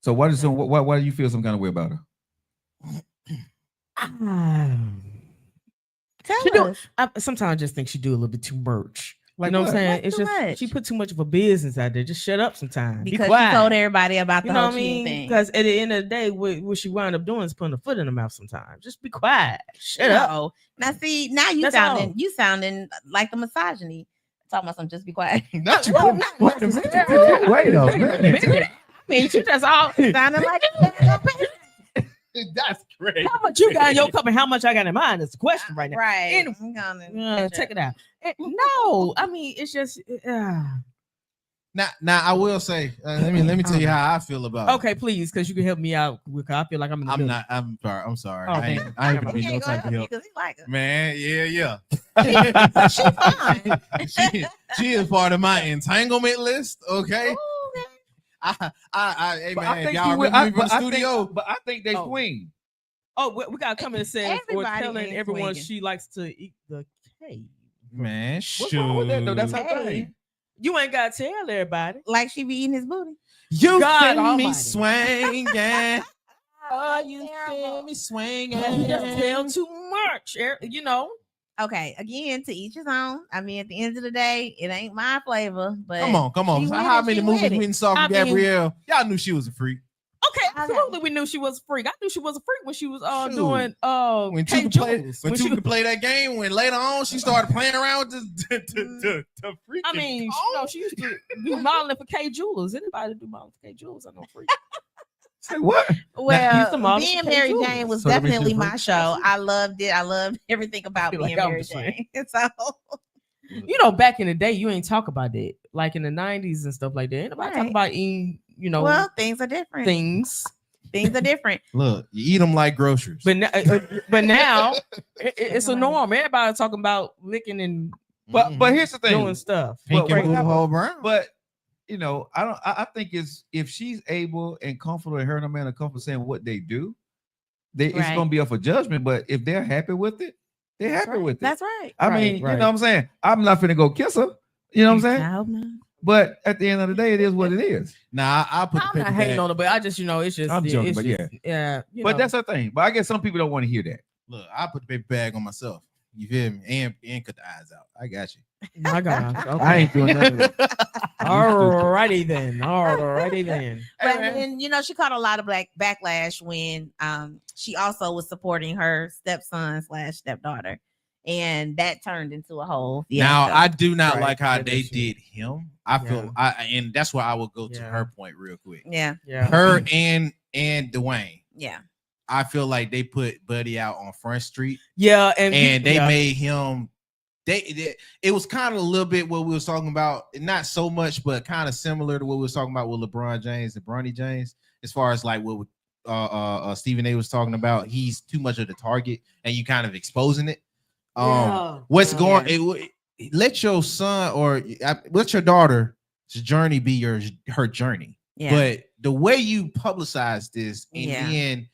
So why do you feel some kind of way about her? I sometimes just think she do a little bit too much. Like, you know what I'm saying? It's just much. She put too much of a business out there. Just shut up sometimes. Because she told everybody about the whole cheating thing. Because at the end of the day, what she wound up doing is putting a foot in her mouth sometimes. Just be quiet. Shut up. Now see, now you sounding like the misogyny. Talking about something, just be quiet. Wait a minute. I mean, she just all sounding like That's great. How much you got in your cup and how much I got in mine is the question right now. Right. Anyway, check it out. No, I mean, it's just Now I will say, let me tell you how I feel about it. Okay, please, because you can help me out. I feel like I'm sorry. Oh, I ain't gonna be no type of help. Man, yeah. She's fine. She is part of my entanglement list. Okay. Ooh, Hey man, if y'all remember from the studio, but I think they swing. Oh, we gotta come in and say or telling everyone swinging. she likes to eat the cake. Man, what's wrong with that though? That's her thing. You ain't gotta tell everybody. Like she be eating his booty. You God send me almighty. swinging. Oh, you send me swinging. You just tell too much. You know. Okay, again, to each his own. I mean, at the end of the day, it ain't my flavor. But come on. How many movies we saw from Gabrielle? Y'all knew she was a freak. Okay, absolutely. We knew she was a freak. I knew she was a freak when she was doing when Tuka could play that game. When later on she started playing around with the freak. I mean, she used to do modeling for K Jewelers. Anybody do modeling for K Jewelers? I know freak. Say what? Well, being Mary Jane was definitely my show. I loved it. I loved everything about being Mary Jane. So You know, back in the day, you ain't talk about that. Like in the 90s and stuff like that. Ain't nobody talk about eating, you know. Well, things are different. Things are different. Look, you eat them like groceries. But now it's a norm. Everybody talking about licking and but here's the thing, doing stuff. Pink and blue, whole brown. But you know, I think it's if she's able and comfortable and her and her man are comfortable saying what they do, it's gonna be up for judgment. But if they're happy with it, they're happy with it. That's right. I mean, you know what I'm saying? I'm not finna go kiss her. You know what I'm saying? I hope not. But at the end of the day, it is what it is. Nah, I'll put I'm not hating on it, but I just, you know, it's just. I'm joking, but yeah. But that's the thing. But I guess some people don't want to hear that. Look, I put the paper bag on myself. You feel me? And cut the eyes out. I got you. I got. Okay. I ain't doing nothing. Alrighty then. But and you know, she caught a lot of backlash when she also was supporting her stepson / stepdaughter, and that turned into a whole. Now I do not like how they did him. I feel and that's why I will go to her point real quick. Yeah. Her and Dwayne. Yeah. I feel like they put Buddy out on Front Street. Yeah, and they made him. It was kind of a little bit what we was talking about, not so much, but kind of similar to what we was talking about with LeBron James and Bronny James, as far as like what Stephen A was talking about. He's too much of the target, and you kind of exposing it. What's going? Let your son or let your daughter's journey be her journey. Yeah. But the way you publicize this and then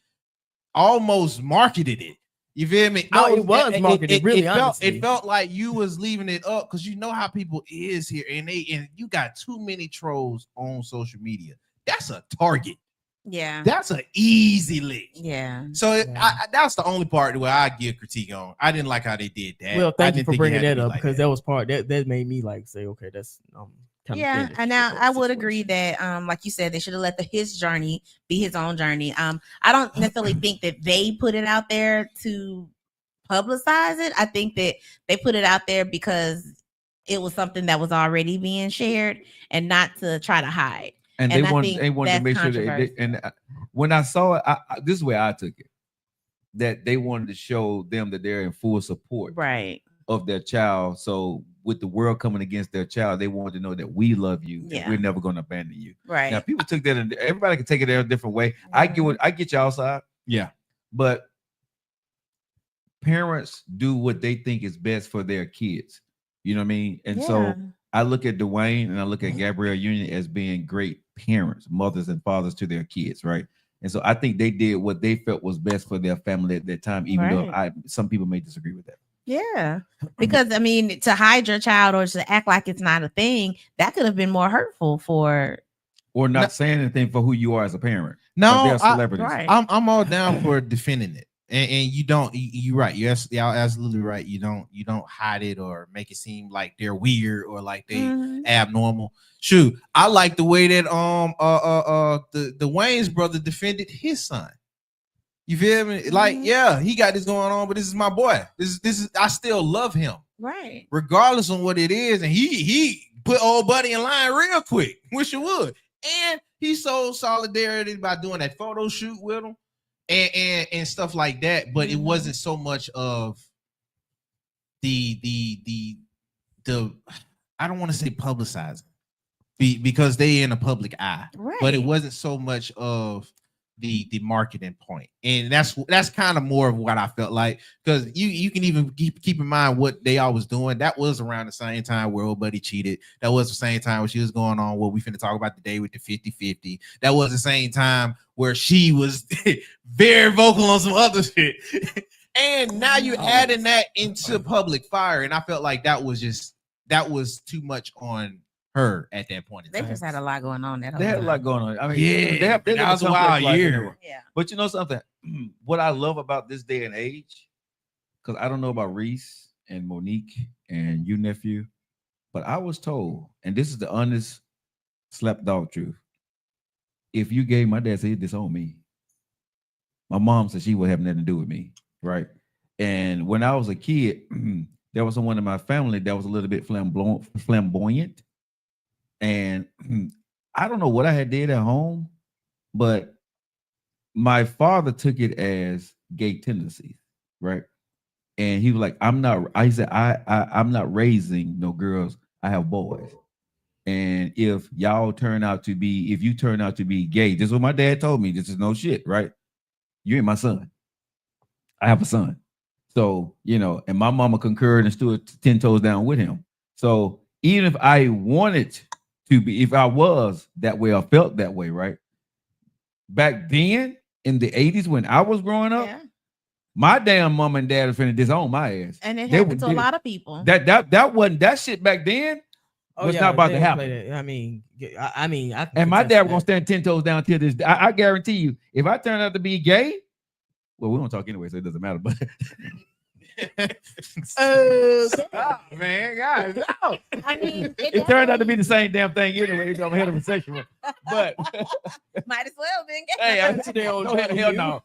almost marketed it. You feel me? No, it was marketed. It felt like you was leaving it up because you know how people is here, and you got too many trolls on social media. That's a target. Yeah, that's an easy lick. Yeah. So that's the only part where I give critique on. I didn't like how they did that. Well, thank you for bringing that up because that was part that made me like say, okay, that's and now I would agree that like you said, they should have let his journey be his own journey. I don't necessarily think that they put it out there to publicize it. I think that they put it out there because it was something that was already being shared and not to try to hide. And they wanted to make sure that when I saw it, this is the way I took it, that they wanted to show them that they're in full support of their child. So with the world coming against their child, they wanted to know that we love you and we're never going to abandon you. Now people took that, and everybody can take it a different way. I get y'all side. Yeah. But parents do what they think is best for their kids. You know what I mean? And so I look at Dwayne and I look at Gabrielle Union as being great parents, mothers and fathers to their kids, right? And so I think they did what they felt was best for their family at that time, even though some people may disagree with that. Yeah, because I mean, to hide your child or to act like it's not a thing, that could have been more hurtful for. Or not saying anything for who you are as a parent. No, they're celebrities. I'm all down for defending it. And you don't, you're right. You're absolutely right. You don't hide it or make it seem like they're weird or like they abnormal. Shoot, I like the way that the Wayne's brother defended his son. You feel me? Like, he got this going on, but this is my boy. This is I still love him. Right. Regardless of what it is. And he put old buddy in line real quick. Wish you would. And he showed solidarity by doing that photo shoot with him. And stuff like that, but it wasn't so much of the I don't want to say publicizing because they in a public eye, but it wasn't so much of the marketing point, and that's kind of more of what I felt like, because you can even keep in mind what they all was doing. That was around the same time where old buddy cheated. That was the same time when she was going on what we finna talk about today with the 50-50. That was the same time where she was very vocal on some other shit. And now you're adding that into public fire, and I felt like that was too much on her at that point. They just had a lot going on. They had a lot going on. I mean, that was a wild year. Yeah. But you know something? What I love about this day and age, because I don't know about Reese and Monique and you, nephew, but I was told, and this is the honest slap dog truth. If you gave, my dad said he disowned me. My mom said she would have nothing to do with me, right? And when I was a kid, there was someone in my family that was a little bit flamboyant. And I don't know what I had did at home, but my father took it as gay tendencies, right? And he was like, I'm not raising no girls. I have boys. And if you turn out to be gay, this is what my dad told me. This is no shit, right? You ain't my son. I have a son. So, and my mama concurred and stood 10 toes down with him. So even if I wanted to be, if I was that way or felt that way, right? Back then in the 80s when I was growing up, my damn mom and dad was finna disown my ass. And it happened to a lot of people. That wasn't that shit back then. Was not about to happen. I mean, and my dad was gonna stand 10 toes down till this day. I guarantee you, if I turn out to be gay, well, we don't talk anyway, so it doesn't matter. But man, guys, no. I mean, it turned out to be the same damn thing anyway. It's gonna heterosexual, but might as well been gay. Hey, hell no.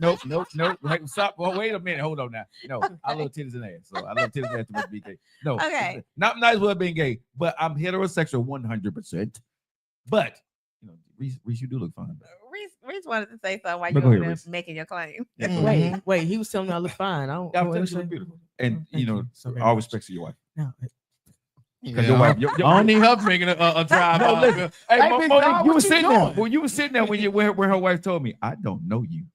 Nope. Like, stop. Well, wait a minute. Hold on now. No, I love titties and ass. So I love titties and ass to much be gay. No, okay. Not nice well being gay, but I'm heterosexual 100%. But Reese, you do look fine. Reese wanted to say something while you were there making your claim. Wait. He was telling me I look fine. I don't. You look beautiful, and all respect to your wife. No. Because your wife, I don't need her making a drive. No, listen. Hey, Monique, you were sitting there. Well, you were sitting there when her wife told me, "I don't know you."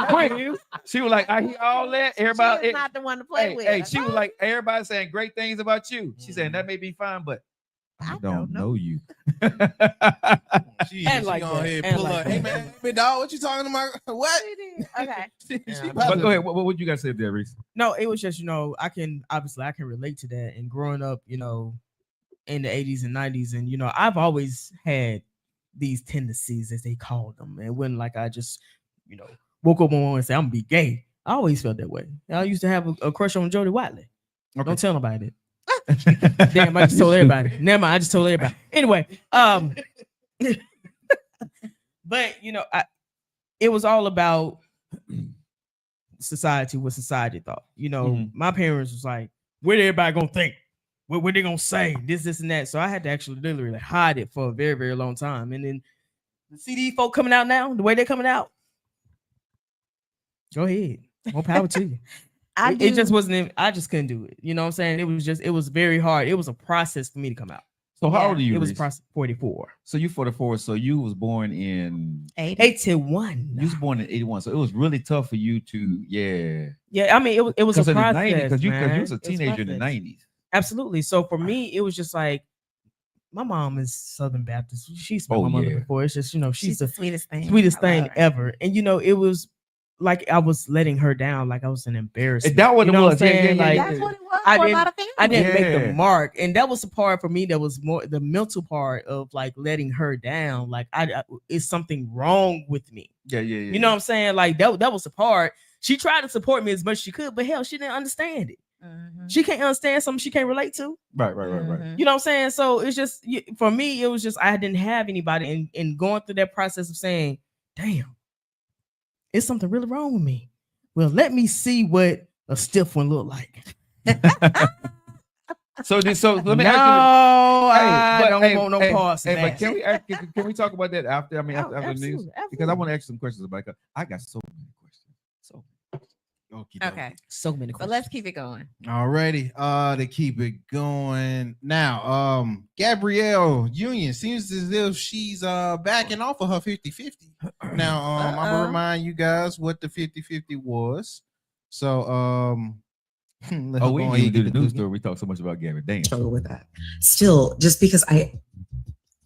Quick, she was like, "I hear all that." Everybody, she's not the one to play with. Hey, she was like, everybody saying great things about you. She said that may be fine, but I don't know you. She like go ahead pull up. Hey man, big dog, what you talking about? What? Okay. But go ahead. What would you guys say there, Reese? No, it was just I can relate to that. And growing up, in the 80s and 90s, and I've always had these tendencies, as they called them, and when I just woke up one morning and said I'm gonna be gay. I always felt that way. I used to have a crush on Jodie Whiteley. Okay. Don't tell nobody that. Damn, I just told everybody. Never mind, I just told everybody. Anyway, but it was all about society, what society thought. My parents was like, what everybody gonna think? What they gonna say? This and that. So I had to actually literally hide it for a very, very long time. And then the CD folk coming out now, the way they're coming out. Go ahead. More power to you. It just wasn't. I just couldn't do it. You know what I'm saying? It was very hard. It was a process for me to come out. So how old are you? It was 44. So you 44. So you was born in 81. You was born in 81. So it was really tough for you to Yeah, I mean it was a process because you was a teenager in the 90s. Absolutely. So for me, it was just like my mom is Southern Baptist. She's my mother before. It's just she's the sweetest thing ever. And it was like I was letting her down, like I was an embarrassment. That what it was. That's what it was for a lot of families. I didn't make the mark, and that was the part for me that was more the mental part of like letting her down. Like it's something wrong with me. Yeah. You know what I'm saying? Like that was the part. She tried to support me as much as she could, but hell, she didn't understand it. Mm-hmm. She can't understand something she can't relate to. Right. You know what I'm saying? So it's just for me, it was just I didn't have anybody, and going through that process of saying, "Damn, it's something really wrong with me." Well, let me see what a stiff one look like. So let me ask you. I don't want no parts. But can we talk about that after? I mean, after the news, because I want to ask some questions about it. I got so many questions. Okay. So many questions. But let's keep it going. Alrighty. To keep it going now, Gabrielle Union seems as if she's backing off of her 50-50. Now, I'm gonna remind you guys what the 50-50 was. So we need to do the news story. We talk so much about Gabby. Damn. Struggle with that. Still, just because I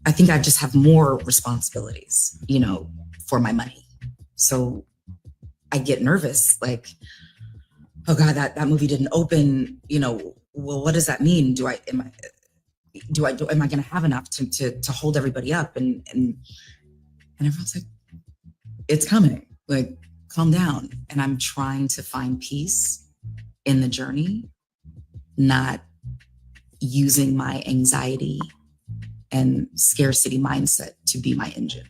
think I just have more responsibilities, for my money. So I get nervous, like, oh God, that movie didn't open, well, what does that mean? Am I gonna have enough to hold everybody up? And everyone's like, it's coming, like, calm down. And I'm trying to find peace in the journey, not using my anxiety and scarcity mindset to be my engine.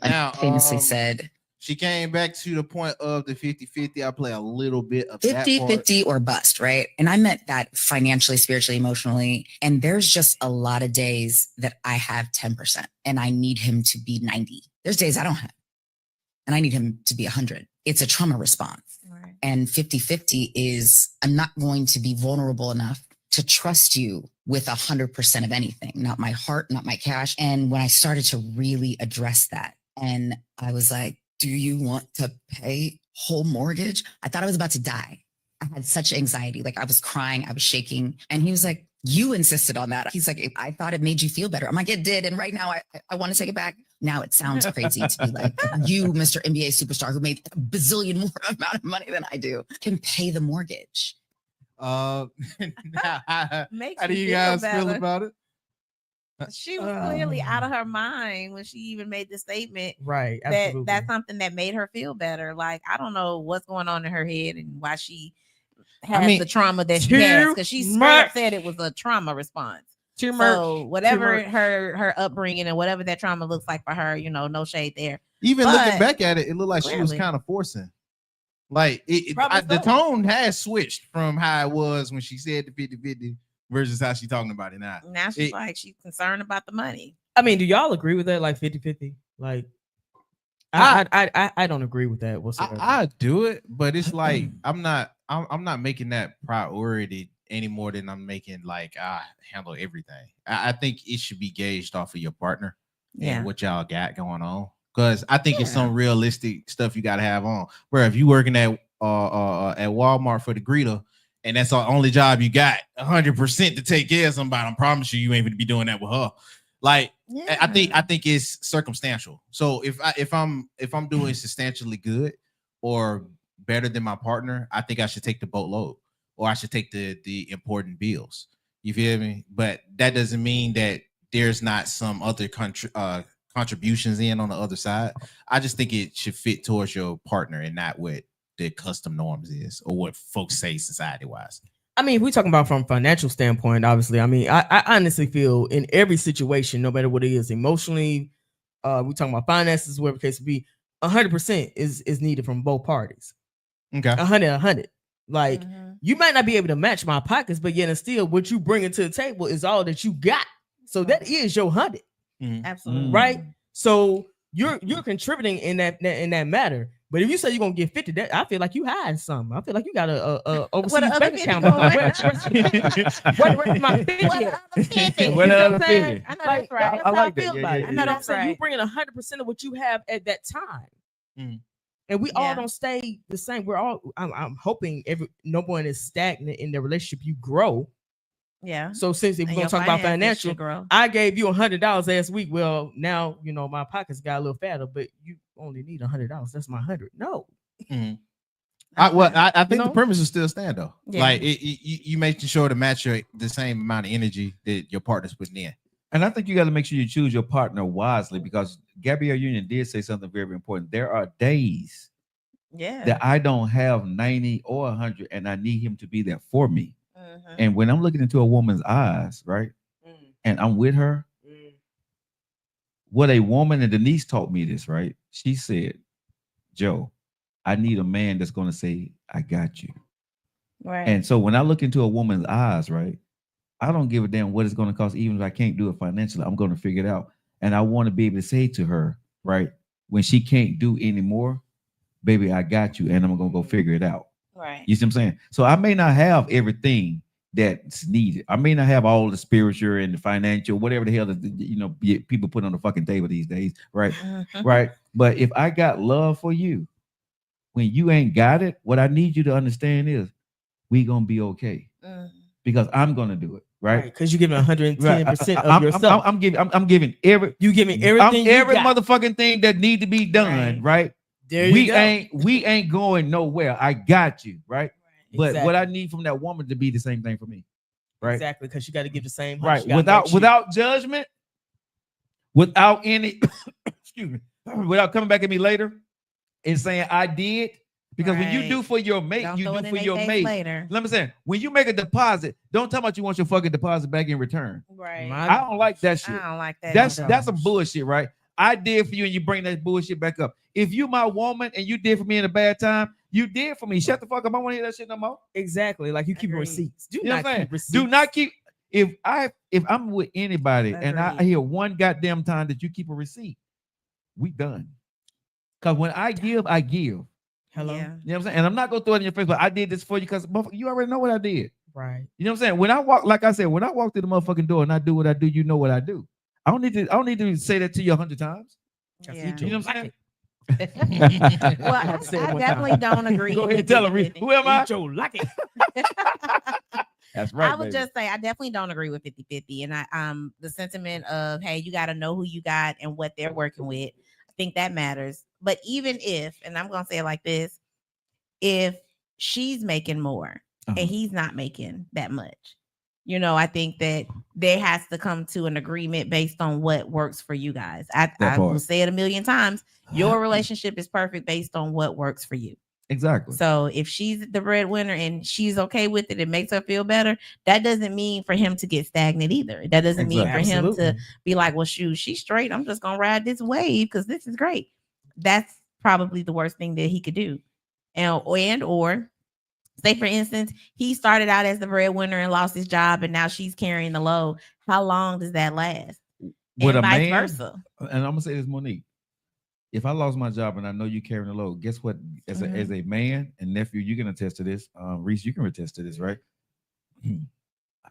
Now, I famously said, she came back to the point of the 50-50. I play a little bit of 50-50 or bust, right? And I meant that financially, spiritually, emotionally. And there's just a lot of days that I have 10% and I need him to be 90. There's days I don't have, and I need him to be 100. It's a trauma response. Right. And 50-50 is I'm not going to be vulnerable enough to trust you with 100% of anything, not my heart, not my cash. And when I started to really address that, and I was like, do you want to pay whole mortgage? I thought I was about to die. I had such anxiety. Like I was crying, I was shaking. And he was like, you insisted on that. He's like, I thought it made you feel better. I'm like, it did. And right now I want to take it back. Now it sounds crazy to be like, you, Mr. NBA superstar who made a bazillion more amount of money than I do, can pay the mortgage. How Makes do you you guys feel better. about it? She was clearly out of her mind when she even made the statement. Right. That's something that made her feel better. Like, I don't know what's going on in her head and why she has the trauma that she has, because she straight up said it was a trauma response. So whatever her upbringing and whatever that trauma looks like for her, no shade there. Even looking back at it, it looked like she was kind of forcing. Like the tone has switched from how it was when she said the 50-50 versus how she's talking about it now. Now she's like, she's concerned about the money. I mean, do y'all agree with that? Like 50-50? Like, I don't agree with that whatsoever. I do it, but it's like I'm not making that priority any more than I'm making like I handle everything. I think it should be gauged off of your partner and what y'all got going on. Because I think it's some realistic stuff you gotta have on. Where if you working at Walmart for the greeter and that's the only job you got, 100% to take care of somebody, I promise you ain't gonna be doing that with her. Like I think it's circumstantial. So if I'm doing substantially good or better than my partner, I think I should take the boatload or I should take the important bills. You feel me? But that doesn't mean that there's not some other contributions in on the other side. I just think it should fit towards your partner and not what the custom norms is or what folks say society wise. I mean, if we're talking about from a financial standpoint, obviously, I mean, I honestly feel in every situation, no matter what it is, emotionally, we're talking about finances, whatever the case would be, 100% is needed from both parties. Okay. 100. Like, you might not be able to match my pockets, but yet and still what you bring to the table is all that you got. So that is your 100. Absolutely. Right? So you're contributing in that matter. But if you say you're gonna get 50, that I feel like you hiding something. I feel like you got a overseas bank account. Where's my 50? What other 50? I know that's right. I like that. I know that's right. You bringing 100% of what you have at that time. And we all don't stay the same. We're all. I'm hoping no one is stagnant in their relationship. You grow. Yeah. So since if we're gonna talk about financial, I gave you $100 last week. Well, now my pockets got a little fatter, but you only need $100. That's my 100. No. I think the premise will still stand though. Yeah. Like you making sure to match the same amount of energy that your partner's putting in. And I think you got to make sure you choose your partner wisely, because Gabrielle Union did say something very, very important. There are days that I don't have 90 or 100 and I need him to be there for me. And when I'm looking into a woman's eyes, right, and I'm with her, what a woman, and Denise taught me this, right? She said, Joe, I need a man that's going to say, I got you. Right. And so when I look into a woman's eyes, right, I don't give a damn what it's going to cost. Even if I can't do it financially, I'm going to figure it out. And I want to be able to say to her, right, when she can't do anymore, baby, I got you, and I'm going to go figure it out. Right. You see what I'm saying? So I may not have everything that's needed. I may not have all the spiritual and the financial, whatever the hell that people put on the fucking table these days, right? Right. But if I got love for you, when you ain't got it, what I need you to understand is we gonna be okay, because I'm gonna do it, right? Because you're giving 110% of yourself. I'm giving everything you motherfucking thing that need to be done, right? We ain't going nowhere. I got you, right? But what I need from that woman to be the same thing for me, right? Exactly, because you got to give the same, right? Without judgment, without any, excuse me, without coming back at me later and saying I did, because when you do for your mate, you do for your mate. Later. Let me say, when you make a deposit, don't tell me you want your fucking deposit back in return. Right? I don't like that shit. I don't like that. That's some bullshit, right? I did for you, and you bring that bullshit back up. If you my woman and you did for me in a bad time, you did for me. Shut the fuck up. I don't want to hear that shit no more. Exactly. Like you keep receipts. Do not keep. If I'm with anybody and I hear one goddamn time that you keep a receipt, we done. Because when I give, Hello. Yeah. You know what I'm saying? And I'm not gonna throw it in your face, but I did this for you because you already know what I did. Right. You know what I'm saying? When I walk, like I said, when I walk through the motherfucking door and I do what I do, you know what I do. I don't need to say that to you 100 times. Yeah. You know what I'm saying? Well, I definitely don't agree. Go ahead, tell her. Who am I? That's right. I would just say I definitely don't agree with 50-50. And I the sentiment of, hey, you got to know who you got and what they're working with. I think that matters. But even if, and I'm gonna say it like this, if she's making more and he's not making that much, you know, I think that there has to come to an agreement based on what works for you guys. I will say it a million times. Your relationship is perfect based on what works for you. Exactly. So if she's the breadwinner and she's okay with it, it makes her feel better. That doesn't mean for him to get stagnant either. That doesn't mean for him to be like, well, shoot, she's straight. I'm just gonna ride this wave because this is great. That's probably the worst thing that he could do. Or say, for instance, he started out as the breadwinner and lost his job, and now she's carrying the load. How long does that last? With and a vice man, versa. And I'm gonna say this, Monique. If I lost my job and I know you carrying the load, guess what? As a man and nephew, you can attest to this. Reese, you can attest to this, right? I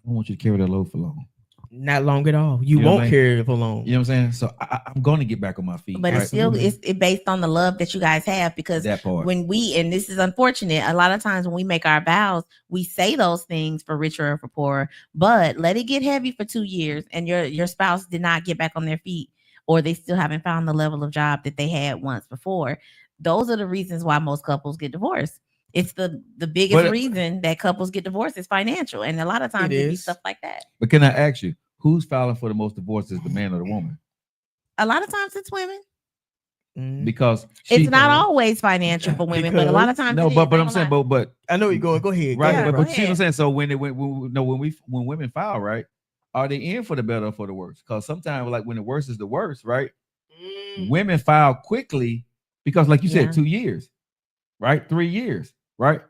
don't want you to carry that load for long. Not long at all. You won't carry it for long. You know what I'm saying? So I'm going to get back on my feet. But it's still it's based on the love that you guys have, because that part. When we, and this is unfortunate, a lot of times when we make our vows, we say those things for richer or for poorer, but let it get heavy for 2 years and your spouse did not get back on their feet, or they still haven't found the level of job that they had once before. Those are the reasons why most couples get divorced. It's the biggest reason that couples get divorced is financial. And a lot of times it be stuff like that. But can I ask you, who's filing for the most divorces, the man or the woman? A lot of times it's women. Because it's not always financial for women, but a lot of times but I'm saying, but I know you're going. Go ahead, right? Yeah, but see what I'm saying. So when women file, right? Are they in for the better or for the worse? Because sometimes, like when the worst is the worst, right? Women file quickly because, like you said, 2 years, right? 3 years, right?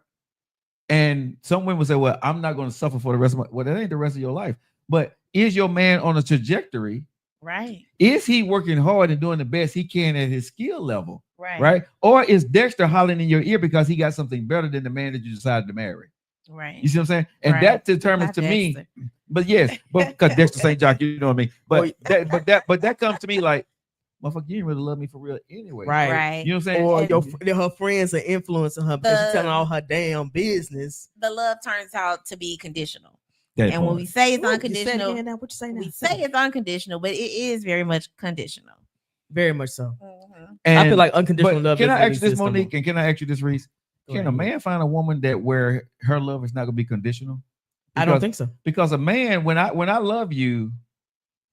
And some women say, "Well, I'm not going to suffer for the rest of my." Well, that ain't the rest of your life. But is your man on a trajectory? Right. Is he working hard and doing the best he can at his skill level? Right. Right. Or is Dexter hollering in your ear because he got something better than the man that you decided to marry? Right. You see what I'm saying? And that determines to me. But yes, but because Dexter St. Jock, you know what I mean. But that comes to me like, motherfucker, you didn't really love me for real anyway. Right. You know what I'm saying? Or her friends are influencing her because she's telling all her damn business. The love turns out to be conditional. When we say it's unconditional, what you say now? We say it's unconditional, but it is very much conditional. Very much so. And, I feel like unconditional love. Can I ask you this, Monique? And can I ask you this, Reese? Can a man find a woman that where her love is not going to be conditional? I don't think so. Because a man, when I love you,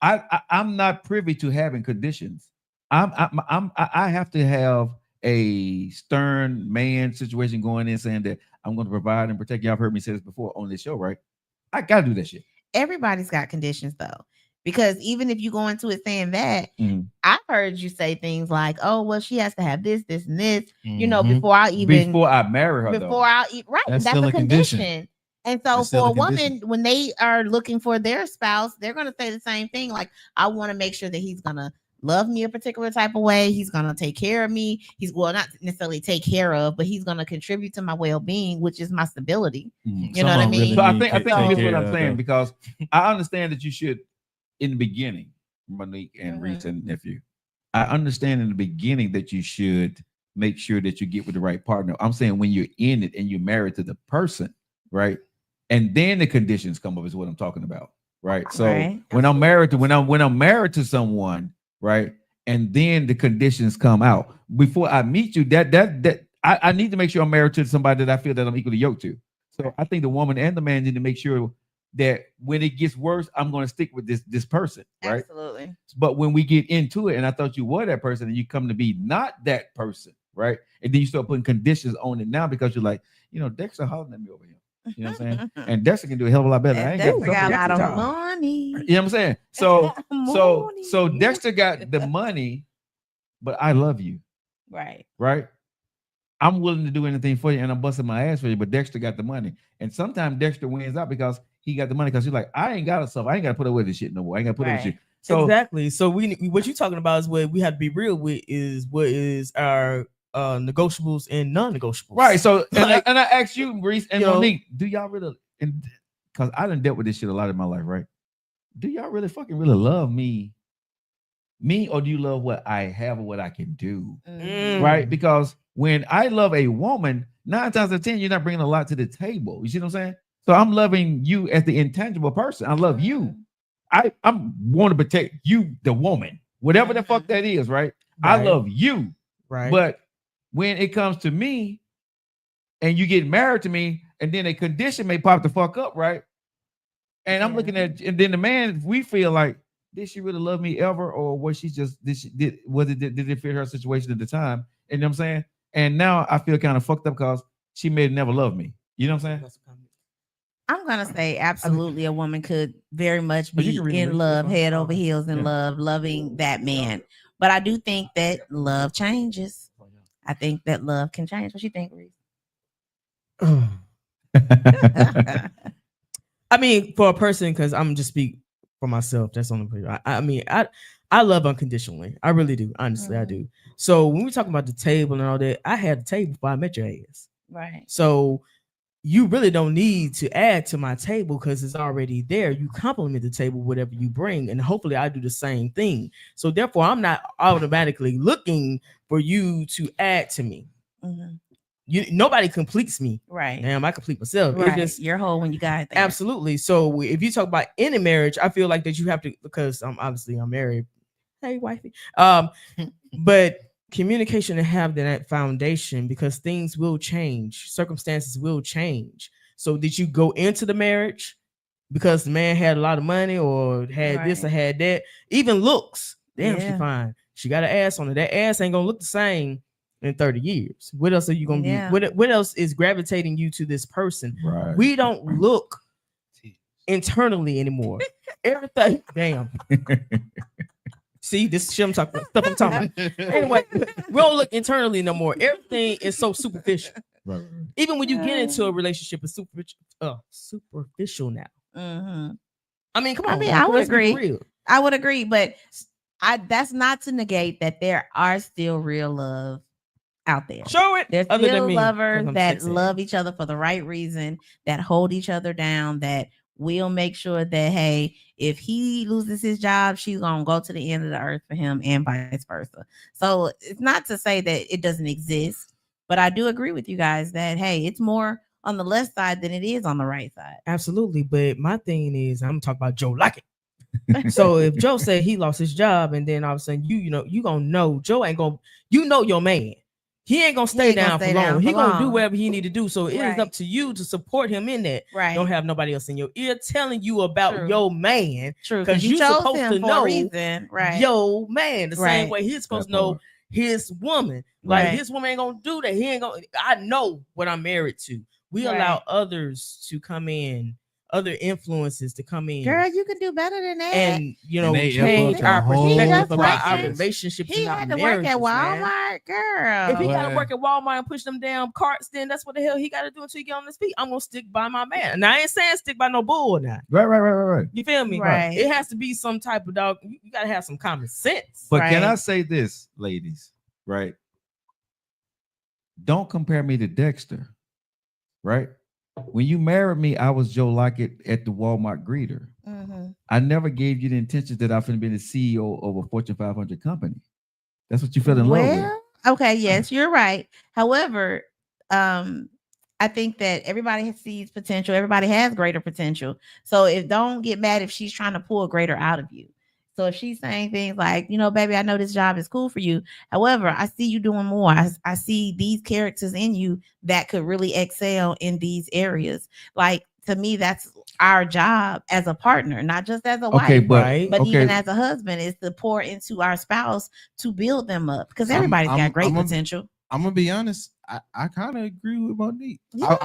I'm not privy to having conditions. I have to have a stern man situation going in saying that I'm going to provide and protect you. Y'all heard me say this before on this show, right? I got to do that shit. Everybody's got conditions though, because even if you go into it saying that, I've heard you say things like, "Oh, well, she has to have this, this, and this," you know, before I marry her. That's a condition. And so for a woman, when they are looking for their spouse, they're going to say the same thing. Like, I want to make sure that he's going to love me a particular type of way. He's going to take care of me. He's not necessarily take care of, but he's going to contribute to my well-being, which is my stability. You know what I mean? So I think here's what I'm saying, because I understand that you should, in the beginning, Monique and Reese and nephew, I understand in the beginning that you should make sure that you get with the right partner. I'm saying when you're in it and you're married to the person, right? And then the conditions come up is what I'm talking about, right? So when I'm married to someone, right, and then the conditions come out before I meet you, that I need to make sure I'm married to somebody that I feel that I'm equally yoked to. So I think the woman and the man need to make sure that when it gets worse, I'm going to stick with this person, right? Absolutely. But when we get into it, and I thought you were that person, and you come to be not that person, right? And then you start putting conditions on it now because you're like, you know, Dexter hollering at me over here. You know what I'm saying? And Dexter can do a hell of a lot better. And Dexter got a lot of money. You know what I'm saying? So Dexter got the money, but I love you. Right. Right. I'm willing to do anything for you, and I'm busting my ass for you, but Dexter got the money. And sometimes Dexter wins out because he got the money, because he's like, I ain't got a stuff. I ain't got to put up with this shit no more. I ain't got to put up with shit. So exactly. So what you're talking about is what we have to be real with is what is our negotiables and non-negotiables. Right. So Like, and I asked you, Reese and you know, Monique, do y'all really? And because I done dealt with this shit a lot in my life, right? Do y'all really fucking really love me, or do you love what I have or what I can do? Right? Because when I love a woman, 9 times out of 10, you're not bringing a lot to the table. You see what I'm saying? So I'm loving you as the intangible person. I love you. I'm want to protect you, the woman, whatever the fuck that is, right? I love you. Right. But when it comes to me and you get married to me, and then a condition may pop the fuck up, right? And I'm looking at, and then the man, we feel like, did she really love me ever? Or was she just, did it fit her situation at the time? And you know what I'm saying? And now I feel kind of fucked up because she may never love me. You know what I'm saying? I'm gonna say absolutely a woman could very much be in love, head over heels in love, loving that man. But I do think that love changes. I think that love can change. What you think, Reese? I mean, for a person, because I'm just speak for myself. That's on the. I mean, I love unconditionally. I really do. Honestly, I do. So when we talk about the table and all that, I had a table before I met your ass. Right. So you really don't need to add to my table because it's already there. You complement the table, whatever you bring, and hopefully I do the same thing. So therefore, I'm not automatically looking for you to add to me. Nobody completes me. Right. Damn, I complete myself. Right. It's just, you're whole when you got it there. Absolutely. So if you talk about any marriage, I feel like that you have to, because obviously I'm married. Hey, wifey. But communication and have that foundation, because things will change, circumstances will change. So did you go into the marriage because the man had a lot of money or had this or had that? Even looks, damn, she fine. She got an ass on her. That ass ain't gonna look the same in 30 years. What else are you gonna be? What else is gravitating you to this person? Right. We don't look internally anymore. Everything, damn. See, this shit I'm talking about, stuff I'm talking about. Anyway, we don't look internally no more. Everything is so superficial. Right. Even when you get into a relationship, it's superficial now. I mean, come on. I mean, I would agree. I would agree, but that's not to negate that there are still real love out there. Show it. There's still lovers that love each other for the right reason, that hold each other down, that will make sure that, hey, if he loses his job, she's gonna go to the end of the earth for him, and vice versa. So it's not to say that it doesn't exist, but I do agree with you guys that, hey, it's more on the left side than it is on the right side. Absolutely. But my thing is, I'm talking about Joe Lockett. So if Joe said he lost his job, and then all of a sudden you gonna know Joe ain't gonna, your man. He ain't gonna stay down for long. He gonna do whatever he need to do. So it is up to you to support him in that. Right. Don't have nobody else in your ear telling you about your man. True. Because you're supposed to know your man the same way he's supposed to know his woman. Like his woman ain't gonna do that. He ain't gonna. I know what I'm married to. We allow others to come in, other influences to come in. Girl, you can do better than that. And change our perspective about our relationships. He had to work at Walmart, girl. If he gotta work at Walmart and push them damn carts, then that's what the hell he gotta do until he get on his feet. I'm gonna stick by my man. And I ain't saying stick by no bull now. Right. You feel me? Right. It has to be some type of dog. You gotta have some common sense. But can I say this, ladies? Right. Don't compare me to Dexter. Right. When you married me, I was Joe Lockett at the Walmart greeter. I never gave you the intention that I was going to be the CEO of a Fortune 500 company. That's what you fell in love with. Okay, yes, you're right. However, I think that everybody sees potential. Everybody has greater potential. So don't get mad if she's trying to pull greater out of you. So if she's saying things like, baby, I know this job is cool for you. However, I see you doing more. I see these characters in you that could really excel in these areas. Like, to me, that's our job as a partner, not just as a wife, but even as a husband, is to pour into our spouse to build them up, because everybody's got great potential. I'm gonna be honest. I kind of agree with Monique. Yeah.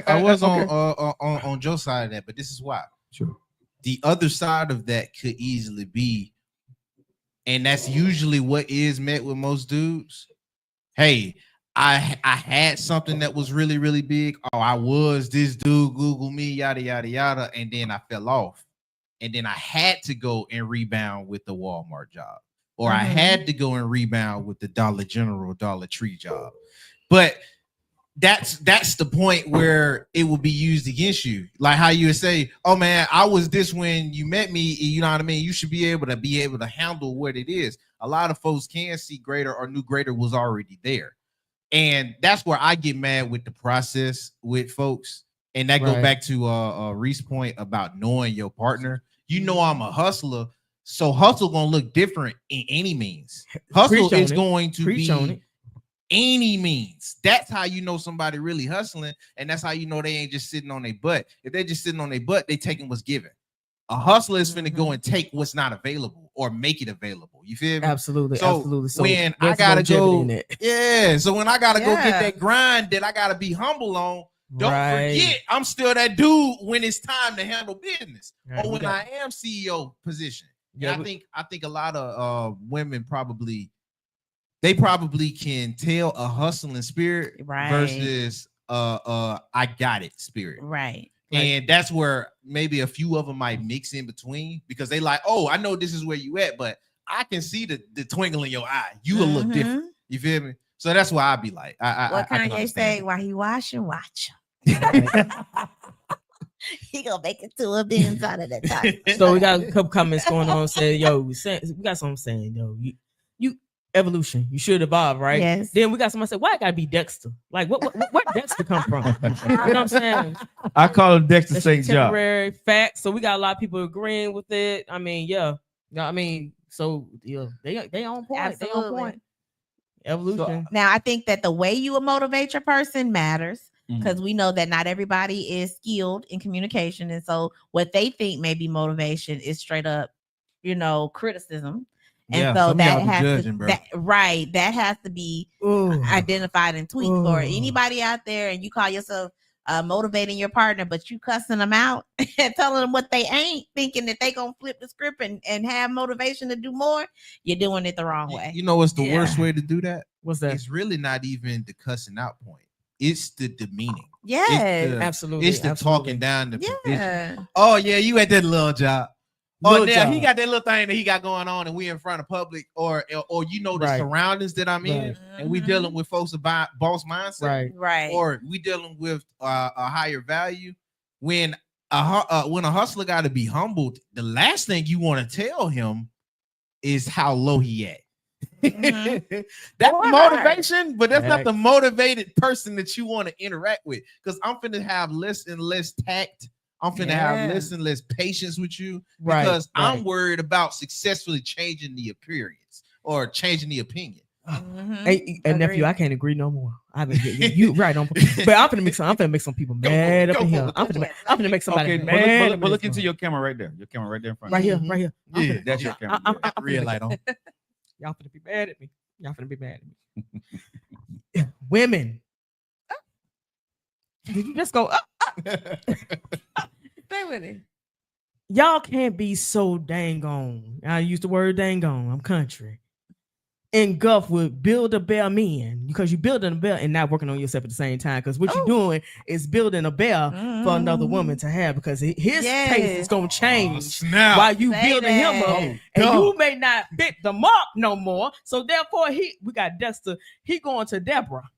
I was on Joe's side of that, but this is why. Sure. The other side of that could easily be, and that's usually what is met with most dudes. Hey, I had something that was really, really big. Oh, I was this dude, Google me, yada, yada, yada. And then I fell off. And then I had to go and rebound with the Walmart job. or I had to go and rebound with the Dollar General, Dollar Tree job. But that's the point where it will be used against you. Like how you would say, oh man, I was this when you met me. You know what I mean? You should be able to handle what it is. A lot of folks can see greater or knew greater was already there. And that's where I get mad with the process with folks. And that goes back to Reese's point about knowing your partner. You know, I'm a hustler. So hustle gonna look different in any means. Hustle is going to be any means. That's how you know somebody really hustling, and that's how you know they ain't just sitting on their butt. If they're just sitting on their butt, they taking what's given. A hustler is finna go and take what's not available or make it available. You feel me? Absolutely, so absolutely. So when I gotta go, so when I gotta go get that grind that I gotta be humble on, don't forget I'm still that dude when it's time to handle business or when I am CEO position. Yeah, I think a lot of women probably can tell a hustling spirit versus I got it spirit. Right. And that's where maybe a few of them might mix in between because they like, oh, I know this is where you at, but I can see the twinkle in your eye. You will look different. You feel me? So that's why I be like, what Kanye say? While he washing, watch he gonna make it to a Benz out of that time. So we got a couple comments going on. Say, yo, we got something saying, yo, you evolution, you should evolve, right? Yes. Then we got somebody say, why I gotta be Dexter? Like, what Dexter come from? You know what I'm saying? I call him Dexter St. John. Temporary fact. So we got a lot of people agreeing with it. I mean, so they on point. Absolutely. They on point. Evolution. Now I think that the way you motivate your person matters. Because we know that not everybody is skilled in communication. And so what they think may be motivation is straight up, criticism. And so that has that has to be identified and tweaked for anybody out there. And you call yourself motivating your partner, but you cussing them out and telling them what they ain't, thinking that they gonna flip the script and have motivation to do more. You're doing it the wrong way. You know what's the worst way to do that? What's that? It's really not even the cussing out point. It's the demeaning. Yeah, absolutely. It's the talking down the position. Oh yeah, you at that little job. Oh yeah, he got that little thing that he got going on, and we in front of public, or the surroundings that I'm in, and we dealing with folks about boss mindset, right? Or we dealing with a higher value. When a hustler got to be humbled, the last thing you want to tell him is how low he at. That's motivation, but that's not the motivated person that you want to interact with. Because I'm finna have less and less tact. I'm finna have less and less patience with you because I'm worried about successfully changing the appearance or changing the opinion. Hey, nephew, I can't agree no more. You right on, but I'm finna make some people mad up in here. I'm finna make somebody mad. But look into your camera right there. Your camera right there in front. Right here. Yeah, that's your camera. I'm red light on. Y'all finna be mad at me. Women. Did you just go up? Stay with it. Y'all can't be so dang on. I use the word dang on. I'm country. Engulfed with build a bear men because you're building a bear and not working on yourself at the same time. Because what you're doing is building a bear for another woman to have because his taste is gonna change while you building him up, and you may not fit the mark no more. So therefore, we got Dexter. He going to Deborah.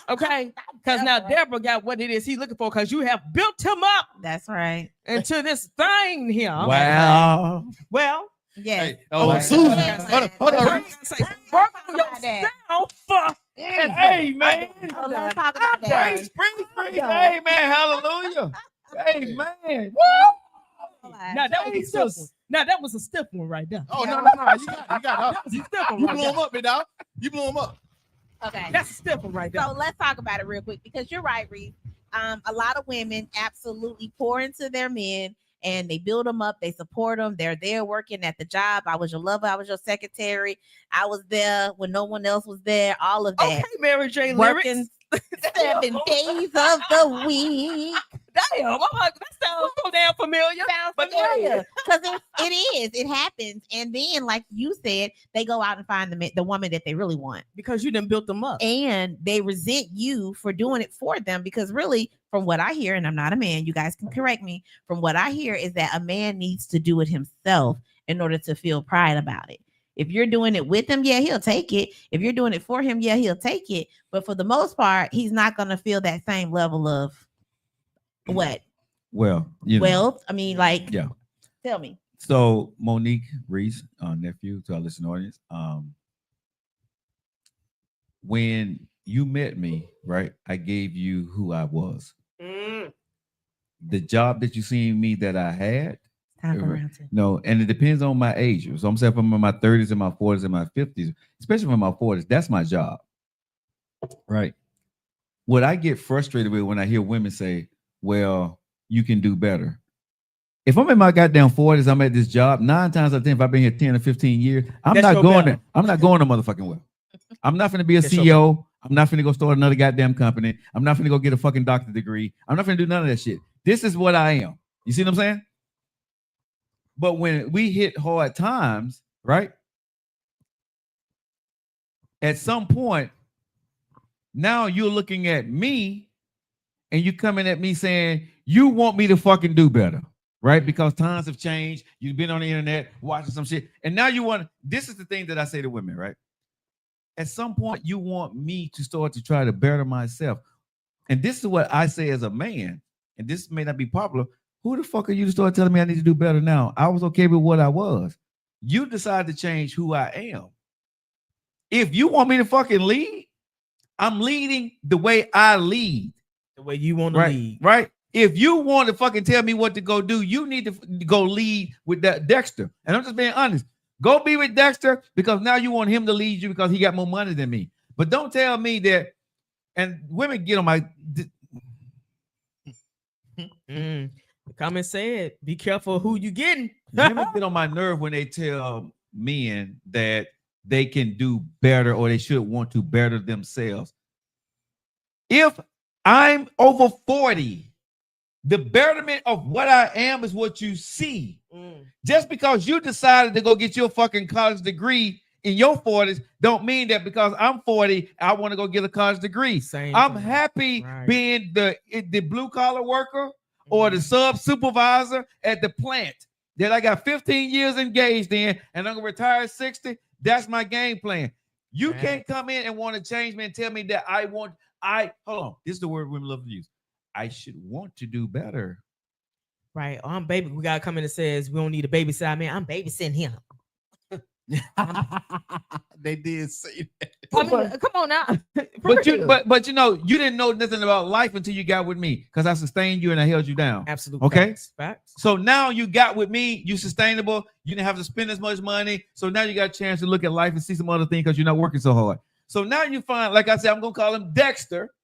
Okay, because now Deborah got what it is he's looking for because you have built him up. That's right. Into this thing here. Wow. Well. Yeah. Hey, Susan. Hold on. Work on yourself. Hey, man. Let's talk about that. Spring. Hey, man. Hallelujah. Hey, man. Woo! Now that was a stiff one right there. Oh no. You got it. That was a stiff one. You blew him up, big dog. You blew him up. Okay. That's a stiff one right there. So let's talk about it real quick because you're right, Reed. A lot of women absolutely pour into their men. And they build them up. They support them. They're there working at the job. I was your lover. I was your secretary. I was there when no one else was there. All of that. Okay, Mary J. Working 7 days of the week. Damn, I'm like, that sounds so damn familiar. Because it happens. And then, like you said, they go out and find the woman that they really want. Because you done built them up. And they resent you for doing it for them. Because really, from what I hear, and I'm not a man, you guys can correct me. From what I hear is that a man needs to do it himself in order to feel pride about it. If you're doing it with him, yeah, he'll take it. If you're doing it for him, yeah, he'll take it. But for the most part, he's not going to feel that same level of what? Well, wealth. I mean, like, yeah. Tell me. So Monique Reese, nephew to our listening audience, when you met me, right, I gave you who I was. The job that you seen me that I had, no, and it depends on my age. So I'm saying from my 30s and my 40s and my 50s, especially from my 40s, that's my job, right? What I get frustrated with when I hear women say, well, you can do better. If I'm in my goddamn 40s, I'm at this job, 9 times out of 10, if I've been here 10 or 15 years, I'm not going there. I'm not going to motherfucking well. I'm not going to be a CEO. I'm not going to go start another goddamn company. I'm not going to go get a fucking doctorate degree. I'm not going to do none of that shit. This is what I am. You see what I'm saying? But when we hit hard times, right? At some point, now you're looking at me and you're coming at me saying, you want me to fucking do better, right? Because times have changed. You've been on the internet watching some shit. And now you want, this is the thing that I say to women, right? At some point, you want me to start to try to better myself. And this is what I say as a man, and this may not be popular. Who the fuck are you to start telling me I need to do better now? I was okay with what I was. You decide to change who I am. If you want me to fucking lead, I'm leading the way I lead. The way you want to lead. Right? If you want to fucking tell me what to go do, you need to go lead with that Dexter. And I'm just being honest. Go be with Dexter because now you want him to lead you because he got more money than me. But don't tell me that. And women get on my. The comment said, "Be careful who you getting." Women get on my nerve when they tell men that they can do better or they should want to better themselves. If I'm over 40. The betterment of what I am is what you see. Just because you decided to go get your fucking college degree in your 40s don't mean that because I'm 40, I want to go get a college degree. I'm happy being the blue collar worker or the sub supervisor at the plant that I got 15 years engaged in and I'm going to retire at 60. That's my game plan. You can't come in and want to change me and tell me that hold on. This is the word women love to use. I should want to do better. Right. Oh, I'm baby. We got to come in and says we don't need a babysitter. Man, I'm babysitting him. They did say that. I mean, come on now. but you know, you didn't know nothing about life until you got with me because I sustained you and I held you down. Absolutely. Okay. Facts. So now you got with me, you sustainable, you didn't have to spend as much money. So now you got a chance to look at life and see some other things because you're not working so hard. So now you find, like I said, I'm gonna call him Dexter,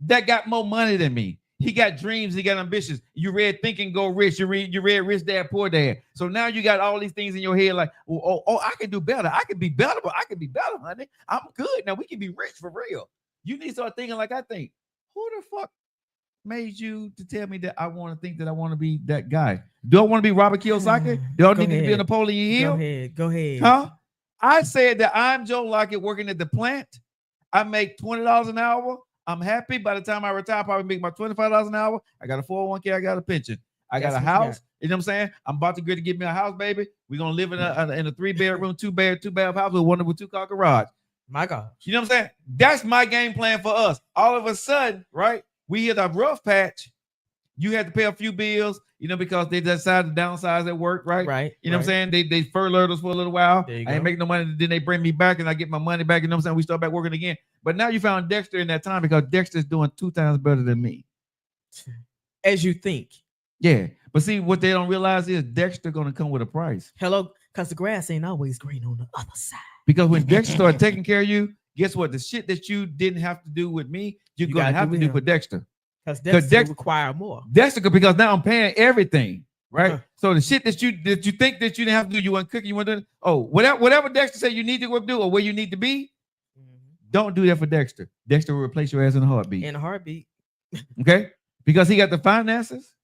that got more money than me. He got dreams. He got ambitions. You read Think and Go Rich. You read Rich Dad, Poor Dad. So now you got all these things in your head like, oh, I can do better. I can be better, but I can be better, honey. I'm good. Now we can be rich for real. You need to start thinking like I think. Who the fuck made you to tell me that I want to think that I want to be that guy? Do I want to be Robert Kiyosaki? Do I need to be a Napoleon Hill? Go ahead. Huh? I said that I'm Joe Lockett working at the plant. I make $20 an hour. I'm happy. By the time I retire, I'll probably make my $25 an hour. I got a 401k. I got a pension. I got a house. You know what I'm saying? I'm about to get me a house, baby. We're going to live in a 3-bedroom, 2-bath house with with 2-car garage. My God. You know what I'm saying? That's my game plan for us. All of a sudden, right? We hit a rough patch. You had to pay a few bills, because they decided to downsize at work, right? Right. You know what I'm saying? They furloughed us for a little while. I ain't making no money. Then they bring me back and I get my money back. You know what I'm saying? We start back working again. But now you found Dexter in that time because Dexter's doing 2 times better than me. As you think. Yeah. But see, what they don't realize is Dexter going to come with a price. Hello? Because the grass ain't always green on the other side. Because when Dexter started taking care of you, guess what? The shit that you didn't have to do with me, you're going to have to do for Dexter. Because Dexter require more. Dexter, because now I'm paying everything, right? So the shit that you think that you didn't have to do, you want cooking, you want to do, whatever Dexter said you need to go do or where you need to be, don't do that for Dexter. Dexter will replace your ass in a heartbeat. In a heartbeat. Okay? Because he got the finances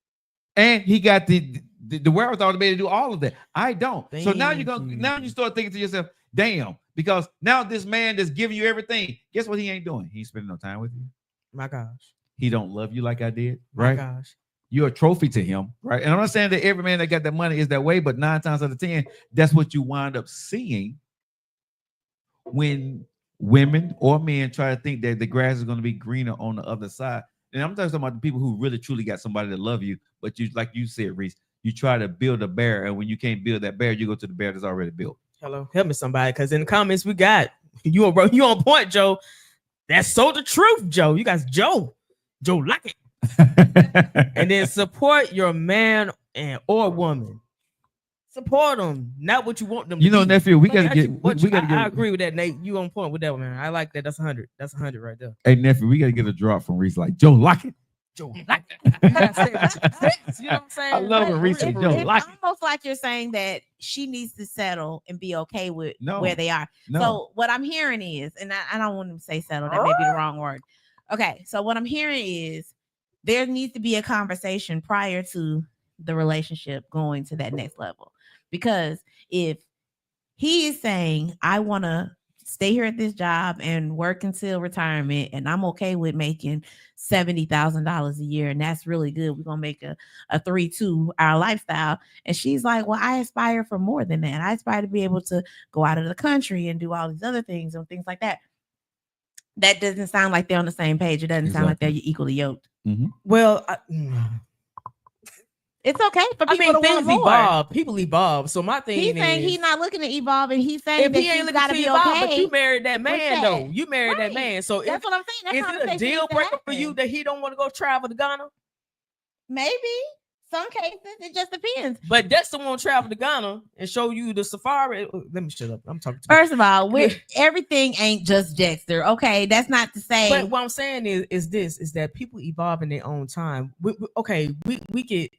and he got the wherewithal to be able to do all of that. I don't. So now you start thinking to yourself, damn, because now this man that's giving you everything, guess what he ain't doing? He ain't spending no time with you. My gosh. He don't love you like I did, right? My gosh. You're a trophy to him, right? And I'm not saying that every man that got that money is that way, but 9 times out of 10, that's what you wind up seeing when women or men try to think that the grass is going to be greener on the other side. And I'm talking about the people who really truly got somebody that love you, but you, like you said, Reese, you try to build a barrier, and when you can't build that barrier, you go to the barrier that's already built. Hello, help me somebody, because in the comments we got you on point, Joe. That's so the truth, Joe. You guys, Joe like it. And then support your man or woman. Support them, not what you want them to be. Nephew, we gotta get. I agree with that, Nate. You on point with that one, man. I like that. That's 100. That's 100 right there. Hey, nephew, we gotta get a drop from Reese like Joe Lockett. Joe Lockett. You know what I'm saying? I love when Reese and Joe Lockett. It's almost like you're saying that she needs to settle and be okay with where they are. No. So what I'm hearing is, and I don't want to say settle, that may be the wrong word. Okay, so what I'm hearing is there needs to be a conversation prior to the relationship going to that next level. Because if he is saying, I want to stay here at this job and work until retirement, and I'm okay with making $70,000 a year, and that's really good, we're going to make a 3-2 our lifestyle. And she's like, well, I aspire for more than that. I aspire to be able to go out of the country and do all these other things and things like that. That doesn't sound like they're on the same page. It doesn't sound like they're equally yoked. Mm-hmm. Well, it's okay for people to things want more. evolve. People evolve. So my thing he's saying he's not looking to evolve, and he's saying that he's got to be okay. But you married that man, though. You married that man. So that's what I'm saying. That's is it a deal breaker for you that he don't want to go travel to Ghana? Maybe. Some cases, it just depends. But that's the one travel to Ghana and show you the safari. Let me shut up. I'm talking to First of all, everything ain't just Dexter. Okay, that's not to say. But what I'm saying is that people evolve in their own time. We get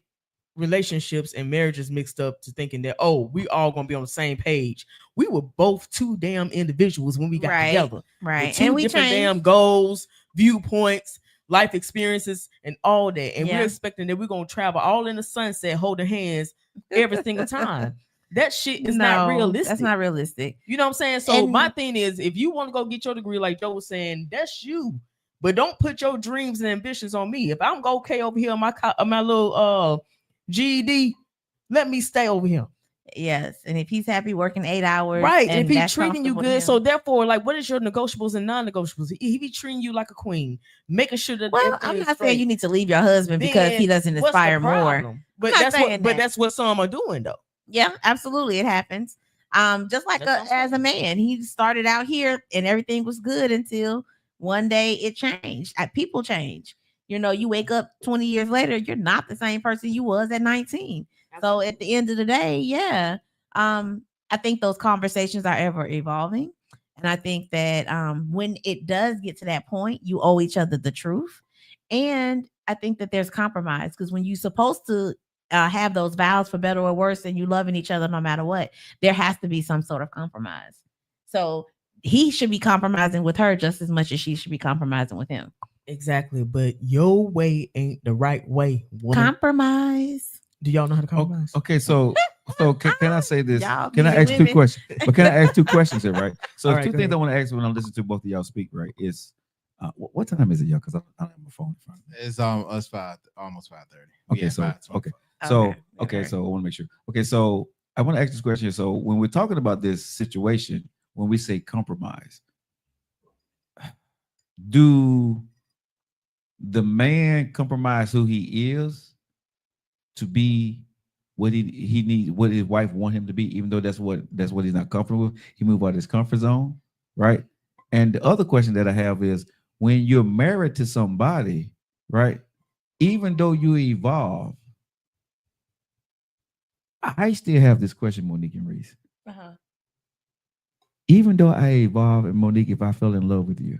relationships and marriages mixed up to thinking that, oh, we all gonna be on the same page. We were both two damn individuals when we got together. Right. And we different damn goals, viewpoints, life experiences, and all that. And we're expecting that we're gonna travel all in the sunset, holding hands every single time. That shit is not realistic. That's not realistic. You know what I'm saying? So my thing is, if you want to go get your degree, like Joe was saying, that's you. But don't put your dreams and ambitions on me. If I'm okay over here on my little GED, let me stay over here. Yes, and if he's happy working 8 hours, right? And if he's treating you good, so therefore, like, what is your negotiables and non-negotiables? He be treating you like a queen, making sure that. Well, I'm not saying you need to leave your husband because he doesn't inspire more. But that's what some are doing, though. Yeah, absolutely, it happens. Just like as a man, he started out here and everything was good until one day it changed. People change. You know, you wake up 20 years later, you're not the same person you was at 19. So at the end of the day, I think those conversations are ever evolving. And I think that when it does get to that point, you owe each other the truth. And I think that there's compromise, because when you're supposed to have those vows for better or worse and you loving each other no matter what, there has to be some sort of compromise. So he should be compromising with her just as much as she should be compromising with him. Exactly, but your way ain't the right way. Woman. Compromise. Do y'all know how to compromise? Okay, so can I say this? Can I ask 2 questions? But can I ask 2 questions here, right? So right, 2 things I want to ask when I'm listening to both of y'all speak, right? Is what time is it, y'all? Because I don't have my phone in front of me. It's almost 5:30. Okay, so so I want to make sure. Okay, so I want to ask this question. So when we're talking about this situation, when we say compromise, do the man compromise who he is to be what he needs, what his wife want him to be, even though that's what he's not comfortable with? He move out of his comfort zone, right? And the other question that I have is, when you're married to somebody, right, even though you evolve, I still have this question, Monique and Reese. Even though I evolve, and Monique, if I fell in love with you,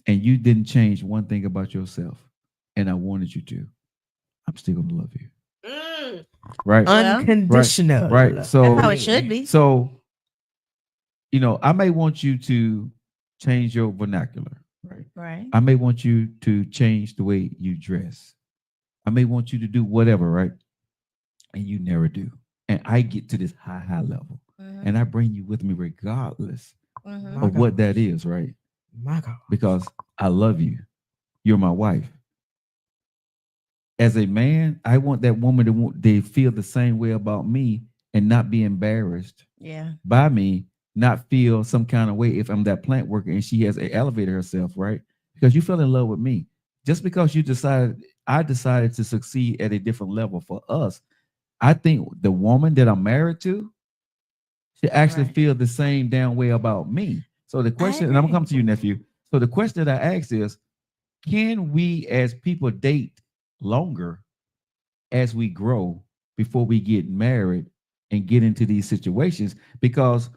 and you didn't change one thing about yourself, and I wanted you to, I'm still gonna love you. Right? Unconditional. Right. So that's how it should be. So, you know, I may want you to change your vernacular, right? Right. I may want you to change the way you dress. I may want you to do whatever, right? And you never do. And I get to this high level, and I bring you with me regardless of what that is, right? My God. Because I love you. You're my wife. As a man, I want that woman to feel the same way about me and not be embarrassed by me not feel some kind of way if I'm that plant worker and she has elevated herself, right? Because you fell in love with me. Just because I decided to succeed at a different level for us. I think the woman that I'm married to should actually feel the same damn way about me. So the question, and I'm gonna come to you, nephew. So the question that I ask is, can we as people date longer as we grow before we get married and get into these situations? Because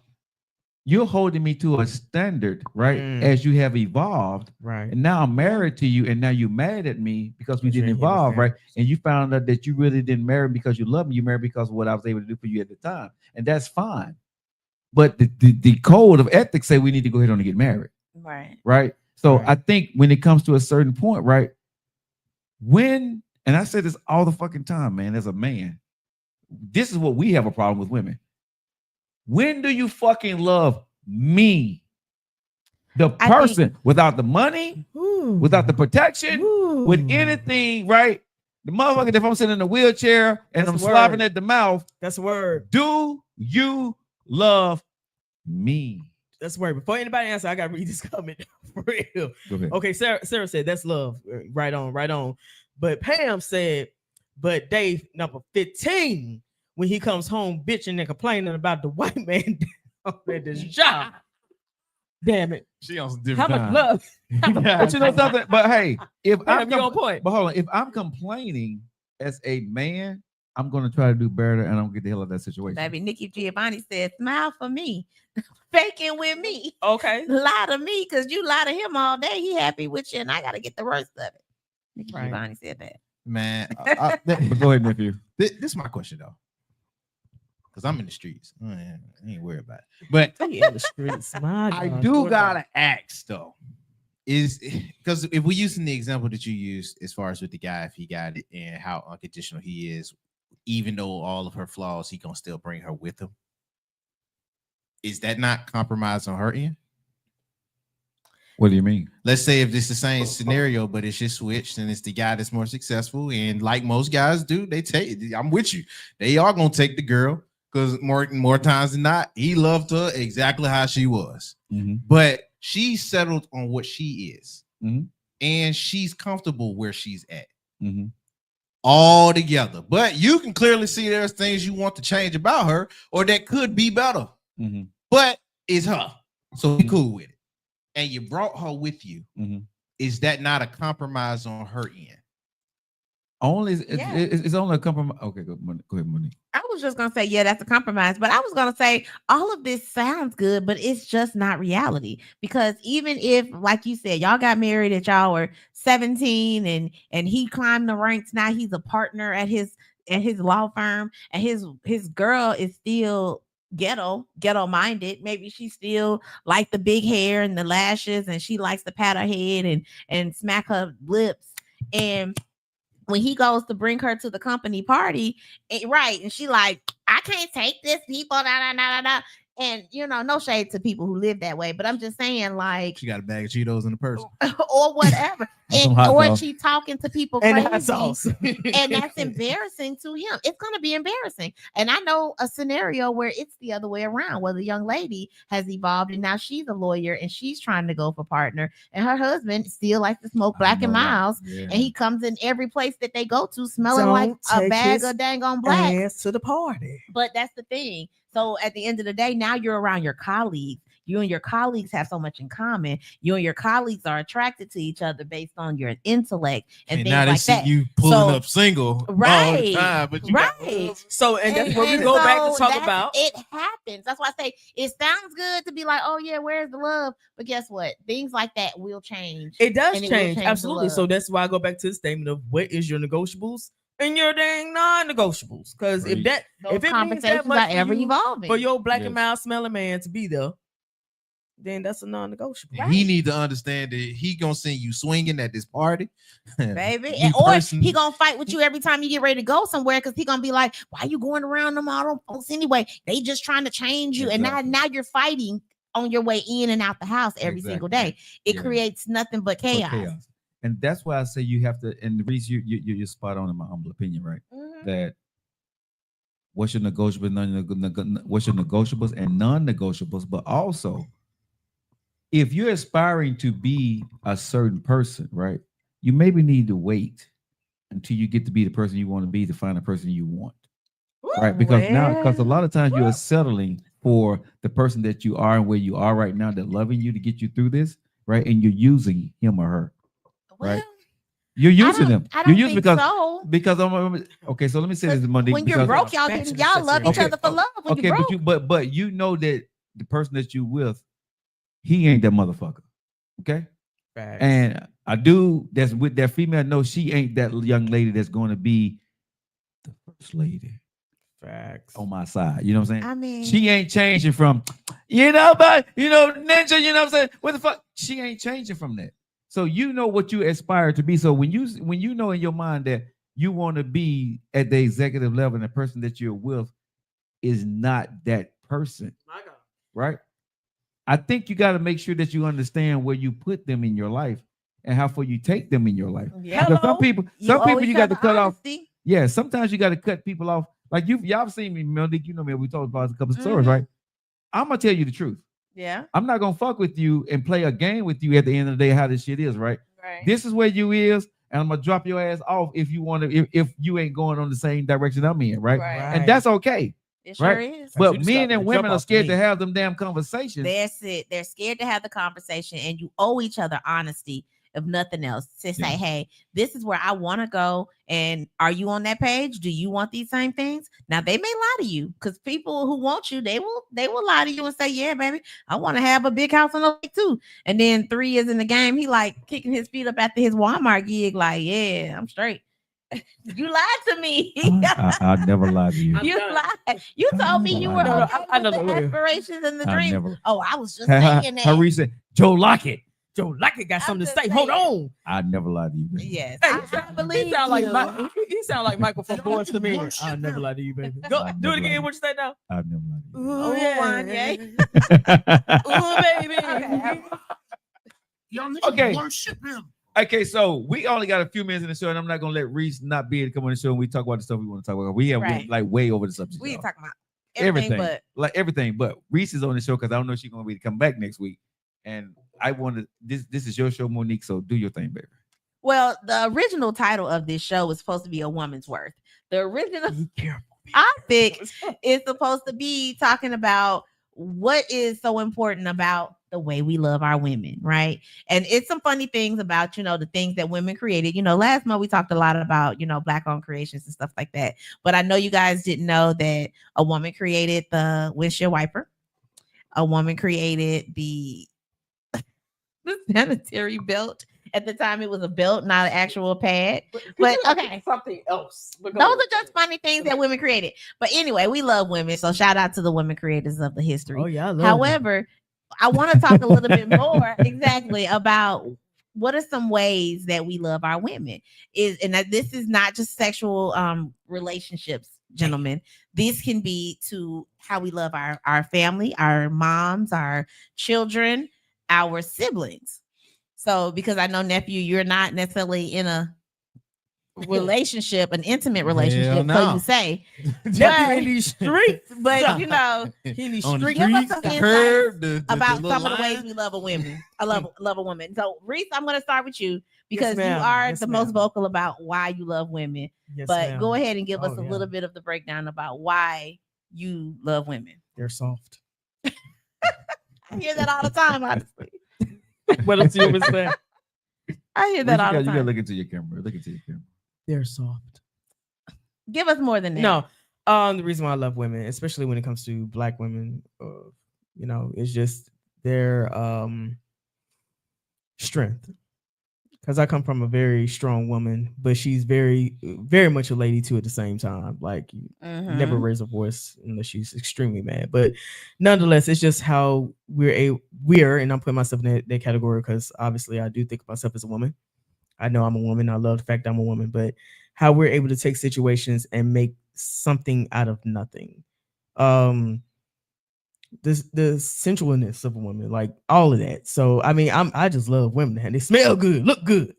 you're holding me to a standard, right? As you have evolved, right? And now I'm married to you, and now you're mad at me because we didn't evolve, right? And you found out that you really didn't marry because you love me. You married because of what I was able to do for you at the time, and that's fine. But the code of ethics say we need to go ahead and get married, right? So I think when it comes to a certain point, right? And I say this all the fucking time, man, as a man, this is what we have a problem with women. When do you fucking love me? The person without the money, without the protection, with anything, right? The motherfucker, if I'm sitting in a wheelchair and I'm slobbing at the mouth, that's a word. Do you love me? That's a word. Before anybody answer, I gotta read this comment for real. Go ahead. Okay, Sarah said that's love. Right on. But Pam said, but Dave number 15. When he comes home bitching and complaining about the white man at this job. Damn it. She on some different How much love? But you know something? But hey, if I'm on point. But hold on, if I'm complaining as a man, I'm gonna try to do better and I'm gonna get the hell out of that situation. Baby, Nikki Giovanni said, smile for me. Faking with me. Okay. Lie to me because you lie to him all day. He happy with you, and I gotta get the worst of it. Nikki Giovanni said that. Man, but go ahead, nephew. This is my question though. Because I'm in the streets. I ain't worried about it. But in the streets, I do gotta ask though. Is because if we're using the example that you used as far as with the guy, if he got it and how unconditional he is, even though all of her flaws, he gonna still bring her with him. Is that not compromise on her end? What do you mean? Let's say if it's the same scenario, but it's just switched and it's the guy that's more successful, and like most guys do, they take. I'm with you. They are gonna take the girl. Because more times than not, he loved her exactly how she was. But she settled on what she is. And she's comfortable where she's at. All together. But you can clearly see there's things you want to change about her or that could be better. But it's her. So be cool with it. And you brought her with you. Is that not a compromise on her end? It's only a compromise. Okay, go ahead, Monique. I was just gonna say, yeah, that's a compromise. But I was gonna say all of this sounds good, but it's just not reality. Because even if, like you said, y'all got married at y'all were 17 and he climbed the ranks, now he's a partner at his law firm, and his girl is still ghetto minded. Maybe she still like the big hair and the lashes, and she likes to pat her head and smack her lips. And when he goes to bring her to the company party, and she like, I can't take this, people, and no shade to people who live that way, but I'm just saying, like, she got a bag of Cheetos in the purse or whatever, or she talking to people and crazy, and that's embarrassing to him. It's gonna be embarrassing. And I know a scenario where it's the other way around, where the young lady has evolved and now she's a lawyer and she's trying to go for partner, and her husband still likes to smoke Black and Miles, and he comes in every place that they go to smelling like a bag of dang on black ass to the party. But that's the thing. So at the end of the day, now you're around your colleagues. You and your colleagues have so much in common. You and your colleagues are attracted to each other based on your intellect and things now they like see that. you pulling up single all the time, but you So that's what we go back to talk about. It happens. That's why I say it sounds good to be like, oh yeah, where's the love? But guess what? Things like that will change. It does change. Absolutely. So that's why I go back to the statement of what is your negotiables and your dang non-negotiables. Because if it means that much are ever evolving for your Black and Mild smelling man to be there, then that's a non-negotiable. Right. He need to understand that he gonna send you swinging at this party, baby, or he gonna fight with you every time you get ready to go somewhere, because he gonna be like, "Why are you going around them all folks anyway? They just trying to change you." Exactly. And now you're fighting on your way in and out the house every single day. It creates nothing but chaos. And that's why I say you have to. And the reason you're spot on in my humble opinion, right? That what's your negotiables, what's your negotiables and non-negotiables, but also if you're aspiring to be a certain person, right? You maybe need to wait until you get to be the person you want to be to find the person you want. Right? Because a lot of times you're settling for the person that you are and where you are right now, that loving you to get you through this, right? And you're using him or her, right? You're using them. You're using because I'm okay. So let me say this, Monique. When you're broke, y'all love each other for love. When you're broke. But you know that the person that you with, he ain't that motherfucker. Okay. Facts. And a dude that's with that female, no, she ain't that young lady that's going to be the first lady. Facts. On my side. You know what I'm saying? I mean, she ain't changing from, but ninja, you know what I'm saying? What the fuck? She ain't changing from that. So you know what you aspire to be. So when you know in your mind that you want to be at the executive level and the person that you're with is not that person, right? I think you got to make sure that you understand where you put them in your life and how far you take them in your life. Yeah. Because some people you got to cut off. Yeah, sometimes you got to cut people off. Like y'all seen me, Monique. You know me. We talked about a couple of stories, right? I'm gonna tell you the truth. Yeah. I'm not gonna fuck with you and play a game with you at the end of the day. How this shit is, right? Right. This is where you is, and I'm gonna drop your ass off if you want to. If you ain't going on the same direction I'm in, right? Right. And that's okay. It sure is. But men and women are scared to have them damn conversations. That's it. They're scared to have the conversation, and you owe each other honesty, if nothing else, to say, hey, this is where I want to go. And are you on that page? Do you want these same things? Now they may lie to you, because people who want you, they will lie to you and say, yeah, baby, I want to have a big house on the lake too. And then 3 years in the game, he like kicking his feet up after his Walmart gig, like, yeah, I'm straight. You lied to me. I never lied to you. You lied. You told me you were okay with the aspirations and the dreams. I was just saying that. Harry said, Joe Lockett. Joe Lockett got something to say. Hold on. I never lied to you. Baby. Yes, I believe he sound like Michael from Boys to Men. I never lied to you, baby. Go do it again. What you say now? I never lied to you. Oh yeah. Oh baby. Y'all niggas worship him. Okay, so we only got a few minutes in the show, and I'm not gonna let Reese not be able to come on the show and we talk about the stuff we want to talk about. We have like way over the subject. We talking about everything, but Reese is on the show because I don't know if she's gonna be to come back next week. And I wanted this is your show, Monique. So do your thing, baby. Well, the original title of this show was supposed to be A Woman's Worth. The original topic is supposed to be talking about what is so important about the way we love our women, right? And it's some funny things about, the things that women created. Last month we talked a lot about, Black-owned creations and stuff like that. But I know you guys didn't know that a woman created the windshield wiper. A woman created the sanitary belt. At the time, it was a belt, not an actual pad. But okay, something else. Those are just funny things that women created. But anyway, we love women, so shout out to the women creators of the history. Oh yeah. However, I want to talk a little bit more exactly about what are some ways that we love our women. This is not just sexual relationships, gentlemen. This can be to how we love our family, our moms, our children, our siblings. So, because I know, nephew, you're not necessarily in a relationship, an intimate relationship, so you say. But in these streets, but in these streets, give us some insights about some of the ways we love a woman. I love a woman. So, Reese, I'm going to start with you because you are the most vocal about why you love women. Yes, but go ahead and give us a little bit of the breakdown about why you love women. They're soft. I hear that all the time, honestly. What else you would say? I hear that all the time. You gotta look into your camera. Look into your camera. They're soft. Give us more than that. No, the reason why I love women, especially when it comes to Black women, it's just their strength. Because I come from a very strong woman, but she's very, very much a lady too at the same time. Like, never raise a voice unless she's extremely mad. But nonetheless, it's just how we're, and I'm putting myself in that category because obviously I do think of myself as a woman. I know I'm a woman. I love the fact that I'm a woman, but how we're able to take situations and make something out of nothing. The sensualness of a woman, like all of that. So I mean, I just love women, and they smell good, look good.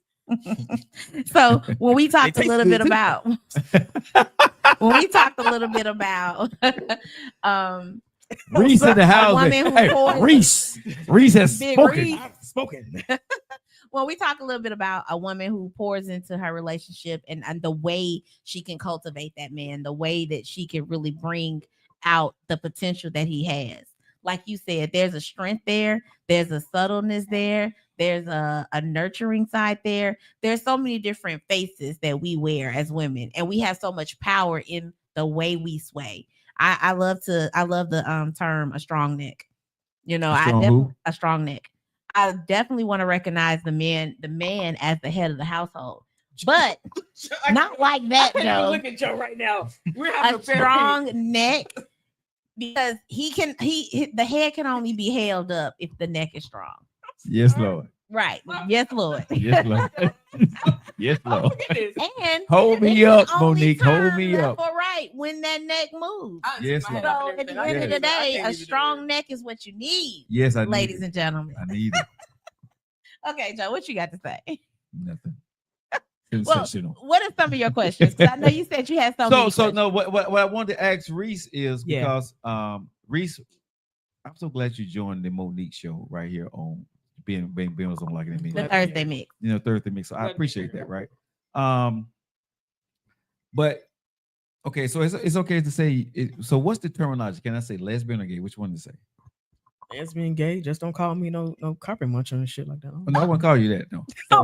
So when we talked a little bit about when we talked a little bit about Reese in the house. Reese has spoken. Well, we talk a little bit about a woman who pours into her relationship and the way she can cultivate that man, the way that she can really bring out the potential that he has. Like you said, there's a strength there, there's a subtleness there, there's a nurturing side there. There's so many different faces that we wear as women, and we have so much power in the way we sway. I love the term a strong neck. You know, a strong neck. I definitely want to recognize the man as the head of the household, but not like that, Joe. Look at Joe right now. We're having a strong neck, because the head can only be held up if the neck is strong. Yes, Lord. Right. Yes, Lord. Yes, Lord. Yes, Lord. And hold me up, Monique. Hold me up. All right, when that neck moves. Yes, so Lord. at the end of the day, a strong neck is what you need. Yes, ladies and gentlemen. I need it. Okay, Joe, what you got to say? Nothing. Well, what are some of your questions? Because I know you said you had so. So no. What I wanted to ask Reese is because Reese, I'm so glad you joined the Monique show right here on being on Like It the Thursday mix. You know, Thursday mix. So I appreciate that, right? But okay, so it's okay to say it. So what's the terminology? Can I say lesbian or gay? Which one to say? Lesbian, gay. Just don't call me no carpet muncher and shit like that. No, I won't call you that. No. No,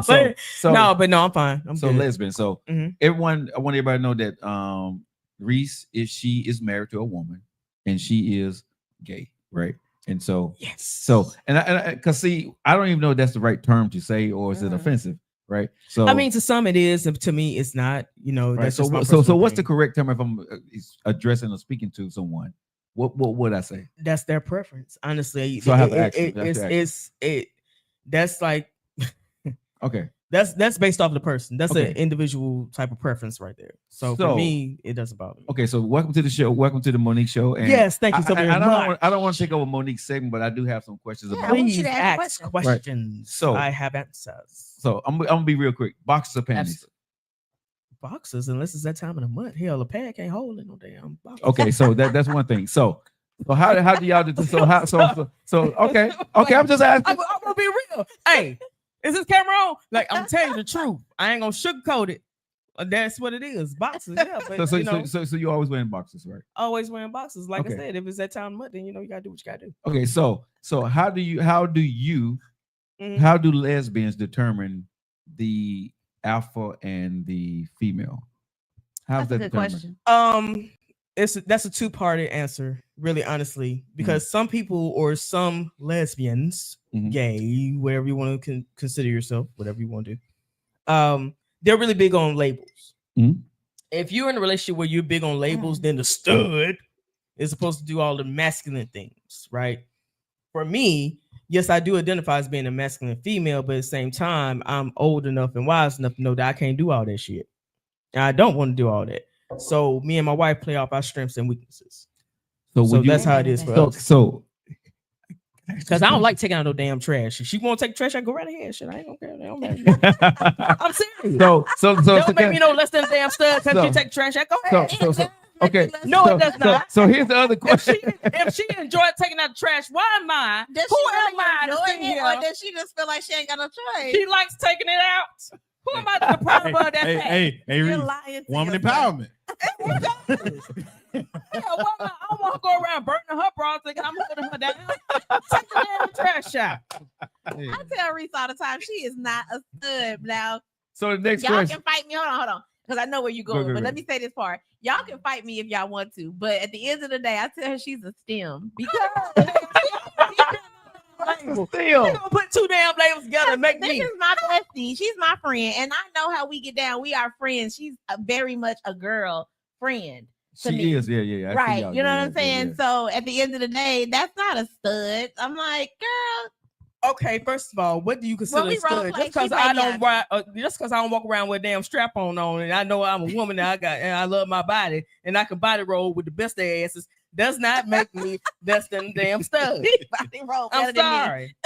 I'm fine. I'm so good. Lesbian. So everyone, I want everybody to know that Reese is married to a woman and she is gay, right? And so yes. So and because see, I don't even know if that's the right term to say, or is it offensive, right? So I mean, to some it is, and to me it's not. You know, right? that's So what's the correct term if I'm addressing or speaking to someone? What would I say? That's their preference, honestly. So I have to ask you. That's like okay. That's based off the person. That's an individual type of preference right there. So for me, it doesn't bother me. Okay, so welcome to the show. Welcome to the Monique show. And yes, thank you so very much. I don't want to take over Monique's segment, but I do have some questions about. Please ask questions. Right. So I have answers. So I'm gonna be real quick. Boxes or panties? Boxes, unless it's that time of the month. Hell, a pad can't hold it no damn box. Okay, so that's one thing. So how do y'all do? Okay. I'm just asking. I'm gonna be real. Hey. Is this camera on? Like, I'm telling you the truth. I ain't gonna sugarcoat it. That's what it is. Boxes, yeah. But, so you always wearing boxes, right? Always wearing boxes. Like I said, if it's that time of month, then you gotta do what you gotta do. Okay, so how do lesbians determine the alpha and the female? How's that determined? Question. That's a two-parted answer, really, honestly, because some people or some lesbians, gay, whatever you want to consider yourself, whatever you want to do, they're really big on labels. If you're in a relationship where you're big on labels, then the stud is supposed to do all the masculine things, right? For me, yes, I do identify as being a masculine female, but at the same time, I'm old enough and wise enough to know that I can't do all that shit. And I don't want to do all that. So me and my wife play off our strengths and weaknesses. So that's how it is for us. So because I don't like taking out no damn trash. If she won't take trash, I go right ahead. Shit, I ain't gonna care. I'm serious. So don't make me no less than a damn stud because you take trash. I go ahead. Okay. No, it does not. So here's the other question. If she enjoyed taking out the trash, why am I? Who am I to sit here? Or does she just feel like she ain't got no choice? She likes taking it out. Who am I to deprive her of that? Hey, woman empowerment. I want to go around burning her bra thinking I'm holding her down. Take the damn trash out. I tell Reese all the time she is not a stud. Now, so the next y'all question. can fight me. Hold on, because I know where you're going. But let me say this part: y'all can fight me if y'all want to, but at the end of the day, I tell her she's a STEM because. Still, gonna put two damn labels together and make me. This is my bestie. She's my friend, and I know how we get down. We are friends. She's very much a girl friend. She is, yeah. Right, you know what I'm saying. Yeah. So at the end of the day, that's not a stud. I'm like, girl. Okay, first of all, what do you consider a stud? Just because I don't walk around with a damn strap on, and I know I'm a woman and I love my body, and I can body roll with the best of asses. Does not make me less than a damn stud. I'm sorry.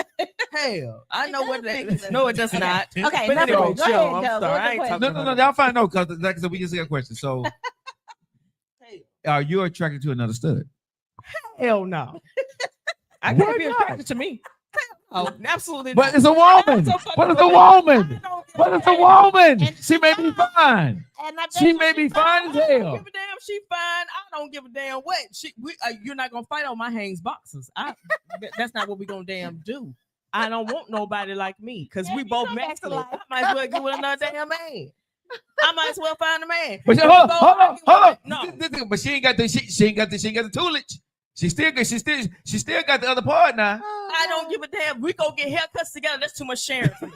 Hell, I know what that. No, it does not. Okay, but anyway, Joe, I'm sorry. No, y'all find no because like I said, we just got a question. So, are you attracted to another stud? Hell no. I can't be attracted to me. Oh, absolutely. But it's a woman. But it's a woman. But it's a woman. She may be fine. She may be fine as I don't hell. give a damn. She fine. I don't give a damn what. You're not gonna fight on my Hanes boxes. That's not what we're gonna damn do. I don't want nobody like me because we both masculine. I might as well get with another damn man. I might as well find a man. But hold on. No. But she ain't got the she ain't got the tutelage. She still got the other part now. I don't give a damn. We go get haircuts together. That's too much sharing for me.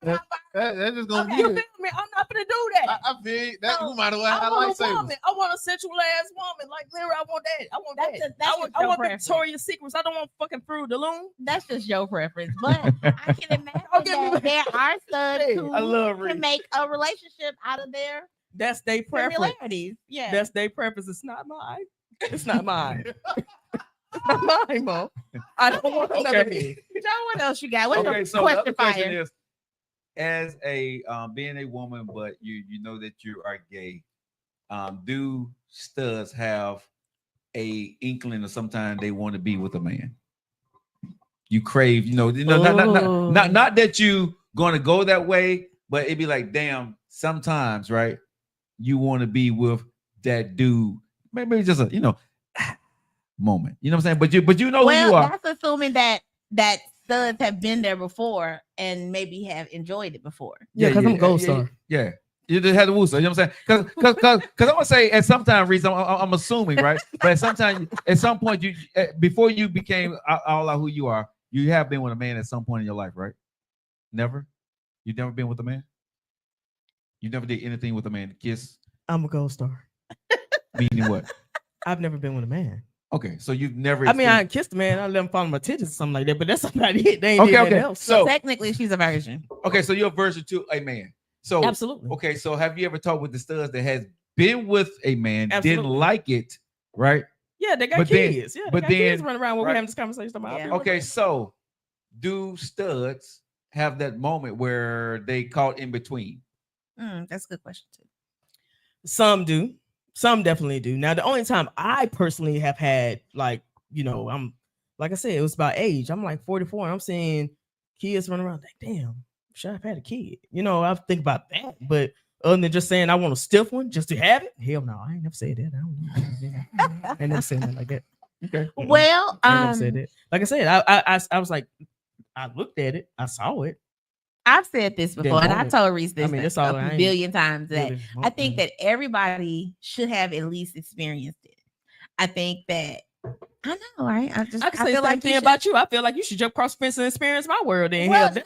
That's just gonna Okay, be you it. feel me? I'm not gonna do that. I feel that No, you might as well I have want a lightsabers. woman. I want a sensual ass woman. Like literally, I want that. I want That's that. just- that's I want, just your I want preference. Victoria's Secrets. I don't want fucking Fruit of the Loom. That's just your preference, but I can imagine that there are studs who I love can Reese. make a relationship out of their That's their preference. similarities. Yeah, That's their preference. It's not mine. It's not mine. It's not mine, Mo. I don't want another Okay. man. Joe, what else you got? What's Okay, your so the other question, question fire? is, as a being a woman, but you know that you are gay, do studs have a inkling of sometimes they want to be with a man? You crave, not that you gonna go that way, but it'd be like, damn, sometimes, right? You want to be with that dude, maybe just a moment. You know what I'm saying? But you know who you are. That's assuming that studs have been there before and maybe have enjoyed it before. Yeah, because I'm Gold Star. Yeah. You just had the wooster. You know what I'm saying? Because I'm gonna say at some time, Reese, I'm assuming, right? But at some point, you before you became all out who you are, you have been with a man at some point in your life, right? Never? You've never been with a man? You never did anything with a man? Kiss? I'm a Gold Star. Meaning what? I've never been with a man. Okay, so you've never. I mean, I kissed a man. I let him follow my titties or something like that, but that's about it. They ain't did nothing else. So technically, she's a virgin. Okay, so you're a virgin to a man. So absolutely. Okay, so have you ever talked with the studs that has been with a man, Absolutely. didn't like it, right? Yeah, they got But then- kids. Yeah, they but got then- kids running around when right. we're having this conversation about. Yeah. Okay, so do studs have that moment where they caught in between? That's a good question too. Some do. Some definitely do. Now, the only time I personally have had, like, I'm like I said, it was about age. I'm like 44. And I'm seeing kids running around like, damn, should I have had a kid? I think about that. But other than just saying I want a stiff one just to have it, hell no, I ain't never said that. I don't know. I ain't never said that like that. Okay. Well, I ain't never said that. Like I said, I was like, I looked at it, I saw it. I've said this before, and I told Reese this that's all. a billion times that I think that everybody should have at least experienced it. I think that I know, right? I can say the feel same like thing about you. I feel like you should jump across the fence and experience my world. Then because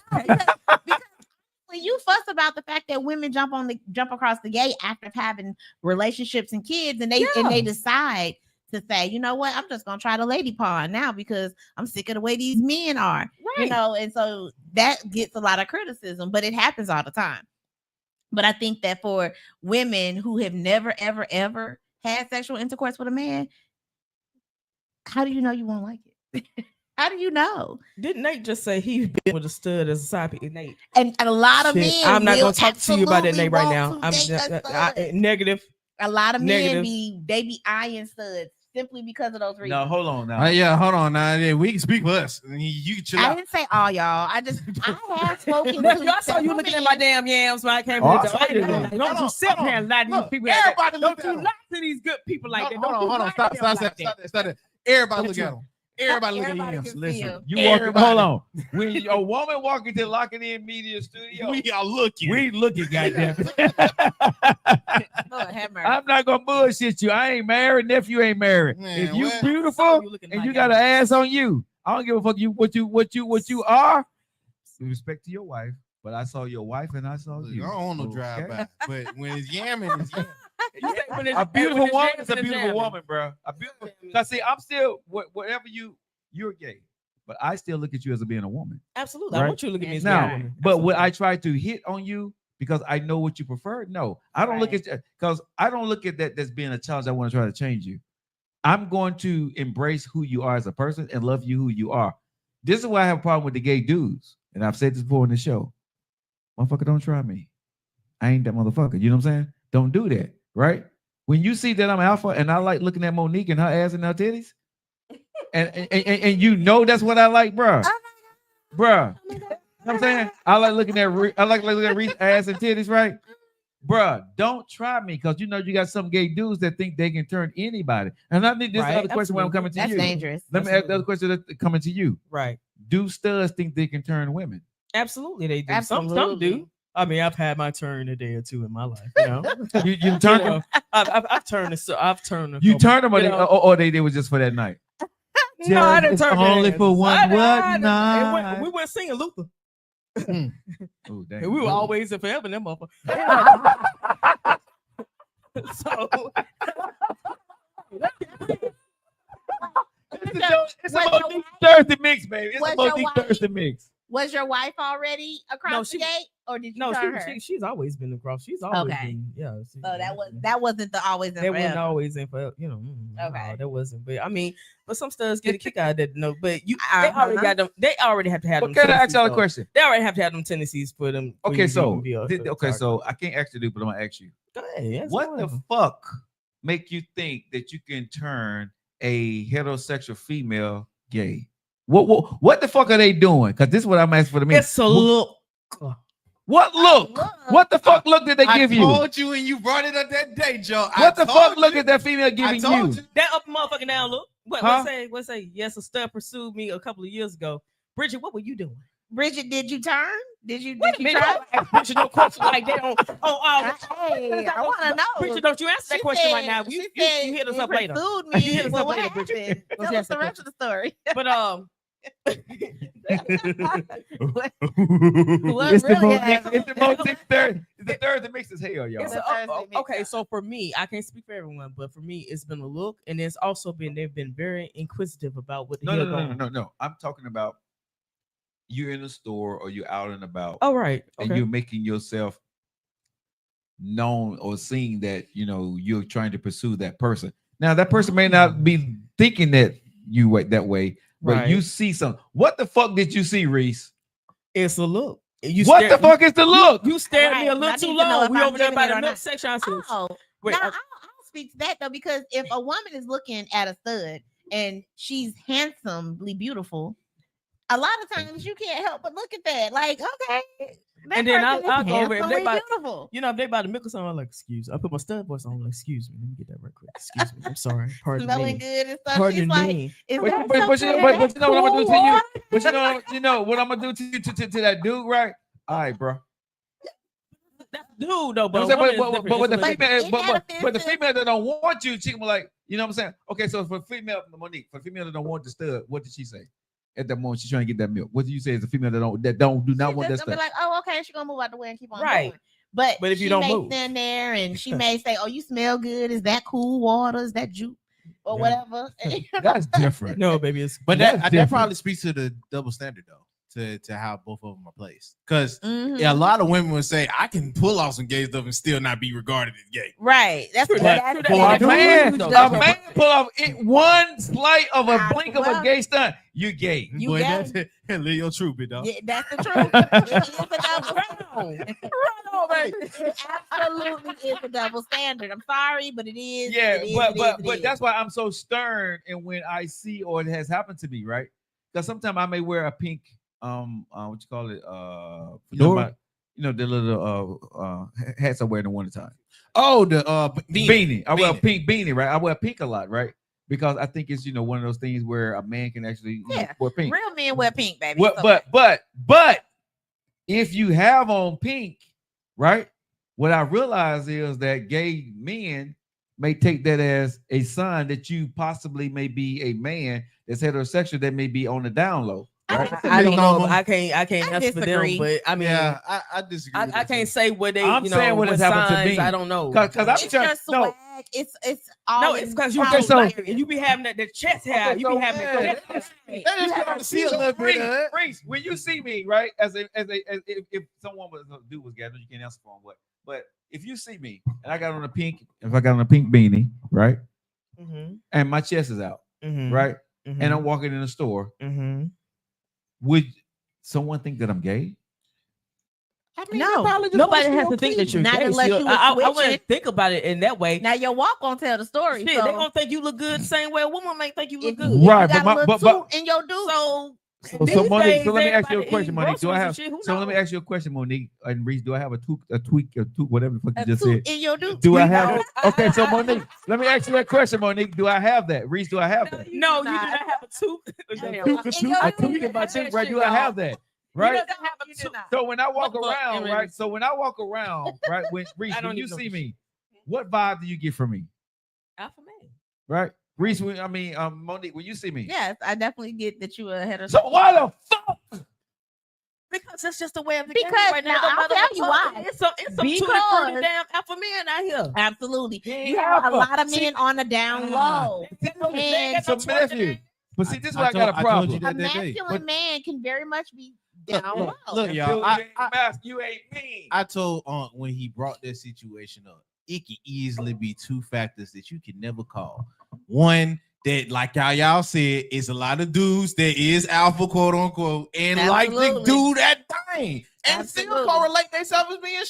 when you fuss about the fact that women jump across the gate after having relationships and kids, and they decide to say, you know what, I'm just gonna try the lady pond now because I'm sick of the way these men are, right. And so that gets a lot of criticism, but it happens all the time. But I think that for women who have never, ever, ever had sexual intercourse with a man, how do you know you won't like it? How do you know? Didn't Nate just say he been with a stud as a side piece? Nate, and a lot of men. I'm not will gonna talk to you about that, Nate, right now. absolutely want to date a stud. Negative. A lot of Negative. men be eyeing studs simply because of those reasons. No, hold on now. Yeah, hold on now. Yeah, we can speak for us. You can chill I out. didn't say all y'all. I have spoken Nephew, to I saw you looking at my damn yams when I came Oh, here. I saw you. Don't you sit here and lie to these Look, people. Like that. everybody look Don't at you them. lie to these good people like that. Hold on. Stop that. Everybody look at them. Everybody look at Everybody him. can Listen, feel. you walking. Everybody. Hold on. When a woman walk into Locking In Media Studio, We are looking. we looking, goddamn. Lord have mercy. I'm not gonna bullshit you. I ain't married. Nephew ain't married. Man, if you well, beautiful You looking and like you got an ass on you, I don't give a fuck. What you are. With respect to your wife, but I saw your wife and I saw Look, you. I don't want no Okay? drive by, but when it's yamming, it's yamming. A beautiful woman is a beautiful woman, bro. A beautiful. Cause see, I'm still whatever you're gay, but I still look at you as being a woman. Absolutely. Right. I want you to look at me as Now, a woman. but would I try to hit on you because I know what you prefer? No, I don't look at because I don't look at that as being a challenge. I want to try to change you. I'm going to embrace who you are as a person and love you who you are. This is why I have a problem with the gay dudes, and I've said this before in the show. Motherfucker, don't try me. I ain't that motherfucker. You know what I'm saying? Don't do that, right? when you see that I'm alpha and I like looking at Monique and her ass and her titties, and you know that's what I like, bruh. Bruh. You know what I'm saying? I like looking at Reese's ass and titties, right? Bruh, don't try me because you know you got some gay dudes that think they can turn anybody. And I think this other question when I'm coming to That's you. dangerous. Let me ask the other question that's coming to you. Right. Do studs think they can turn women? Absolutely, they do. Absolutely. Some do. I mean, I've had my turn a day or two in my life. You know, you turned them. I've turned it. So I've turned them. You turned them, or they were just for that night. No, I didn't turn only for one night. We went singing Luther. Oh, dang. And we were always and forever in that motherfucker. So it's a Monique Thursday mix, baby. It's a Monique Thursday mix. Was your wife already across the gate, or did you turn her? She's always been across. She's always been, yeah. So that wasn't the always in that forever. wasn't always in forever, you know. Okay, that wasn't. But I mean, but some studs get a kick out of that. No, but they already got them. They already have to have them. Can I ask y'all a question? They already have to have them tendencies for them. Okay, so I can't actually do, but I'm gonna ask you. Go ahead. What the fuck make you think that you can turn a heterosexual female gay? What the fuck are they doing? Because this is what I'm asking for the minute. It's a look. What look? What the fuck look did they give you? I told you when you brought it up that day, Joe. What the fuck look at that female giving you? That up motherfucking down look. What say? Yes, a stud pursued me a couple of years ago. Bridget, what were you doing? Bridget, did you turn? Did you try? Bridget, no question like that. Hey, I want to know. Bridget, don't you answer that question right now. You hit us up later. You hit us up later, Bridget. Tell us the rest of the story. But It's the third that makes us hell, y'all. Okay, so for me, I can't speak for everyone, but for me, it's been a look, and it's also been they've been very inquisitive about what the hell going on. No. I'm talking about you're in a store or you're out and about. Oh, right. Okay. And you're making yourself known or seeing that you're trying to pursue that person. Now that person may not be thinking that you went that way. But you see something. What the fuck did you see, Reese? It's a look. What the fuck is the look? You stared at me a little too long. We over there by the milk section. I'll speak to that though, because if a woman is looking at a stud and she's handsomely beautiful, a lot of times you can't help but look at that. Like, okay. And then I'll go over if they about, if they about to milk or something, I'm like, excuse me. I put my stud voice on, like, excuse me. Let me get that right quick. Excuse me. I'm sorry. Pardon Smelling me. good and stuff. Pardon me. But you know what I'm gonna do to you? But you know what I'm gonna do to you to that dude, right? All right, bro. That's dude though, but the female that don't want you, she can be like, you know what I'm saying? Okay, so for female Monique, for female that don't want the stud, what did she say? At that moment, she's trying to get that milk. What do you say as a female that do not want that stuff? Be like, oh, okay, she's gonna move out the way and keep on right. going. But if you don't move, stand there and she may say, "Oh, you smell good. Is that cool water? Is that juice or whatever?" That's different. No, baby, it's that probably speaks to the double standard though. To how both of them are placed, because a lot of women would say I can pull off some gay stuff and still not be regarded as gay. Right. That's a man pull off one slight of a blink of a gay stunt. You gay. You gay. Live your truth, big dog. Yeah, that's the truth. It absolutely is a double standard. I'm sorry, but it is. Yeah, but that's why I'm so stern, and when I see or it has happened to me, right? Because sometimes I may wear a pink. What you call it? The little hats I wear in the wintertime. Oh, the beanie. I wear a pink beanie, right? I wear pink a lot, right? Because I think it's one of those things where a man can actually wear pink. Real men wear pink, baby. But if you have on pink, right? What I realize is that gay men may take that as a sign that you possibly may be a man that's heterosexual that may be on the down low. Right? I don't know. I can't answer for them, but I mean, I disagree. I can't say what they. I'm saying what has happened to me. I don't know because I'm trying. No, it's all. No, it's because you you be having that chest hair. You be having that. That see a little bit. Reese, when you see me, right, as if someone was gathered, you can't answer for them, but if you see me and I got on a pink beanie, right, and my chest is out, right, and I'm walking in the store. Would someone think that I'm gay? nobody has to think that you're Not gay. unless you I switch wouldn't it. think about it in that way. Now your walk gonna tell the story. Shit, so they gonna think you look good the same way a woman may think you look if good. you Right, got but a little toot in your dude. So So Monique, days, so let me ask you a everybody question, eating Monique. Do I groceries have? and shit, who So let me knows? ask you a question, Monique and Reese. Do I have a tweak, whatever the fuck you a just toot said? in your dude. Do I have it? Okay, so Monique, let me ask you that question, Monique. Do I have that? Reese, do I have that? No, you do not. not have a tooth. I tweak in my teeth, right? Do I have that? Right. You don't have a tooth. So when I walk Look, around, Aaron. right? So when I walk around, right? When Reese, I don't when you even know see for me, what vibe do you get from me? Alpha man. Right? Reese, Monique, when you see me. Yes, I definitely get that you a heterosexual. So why the fuck? Because that's just the way of the Because game right now. now No I'll matter tell what you color why. it is. It's some tutti Because- frutti damn alpha men out here. Absolutely. He ain't You have a alpha. lot of See- men on the down low. They ain't got So no twerking nephew, in. but see, this is I why I got a told you problem. that A that day. masculine man can very much be down low. Look, y'all. You ain't mean. I told Aunt when he brought that situation up, it could easily be two factors that you can never call. One, that like y'all said, is a lot of dudes that is alpha, quote unquote, and like to Absolutely. do that thing and still Absolutely. correlate themselves as being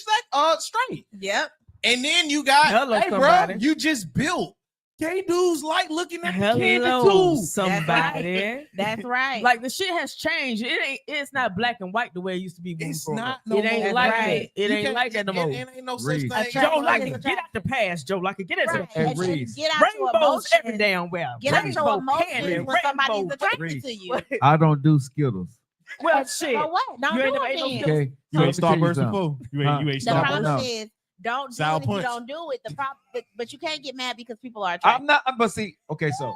straight. Yep. And then you got, Hello, hey, bro, somebody. you just built. Gay dudes like looking at the candy Hello, too. somebody. That's right. Like the shit has changed. It's not black and white the way it used to be. When It's we growing not up. no It ain't more. like Right. that. It You ain't can't- like that no more. It ain't no such Reese. thing. Attract- Joe, like is it. attract- Get out the past, Joe. Like it. Get into Right. the And Reese. get out your rainbows every emotions. damn well. Get out your Rainbow candy, emotions when somebody's rainbow attracted Reese. to you. I don't do Skittles. Well, shit. So what? Don't You ain't do never it ate no then. Skittles. Okay, You ain't So let me tell Starburst something. before. You ain't The No, problem no. is don't do Sour it if you punch. don't do it. The problem, but you can't get mad because people are attracted. I'm not. But see, okay, so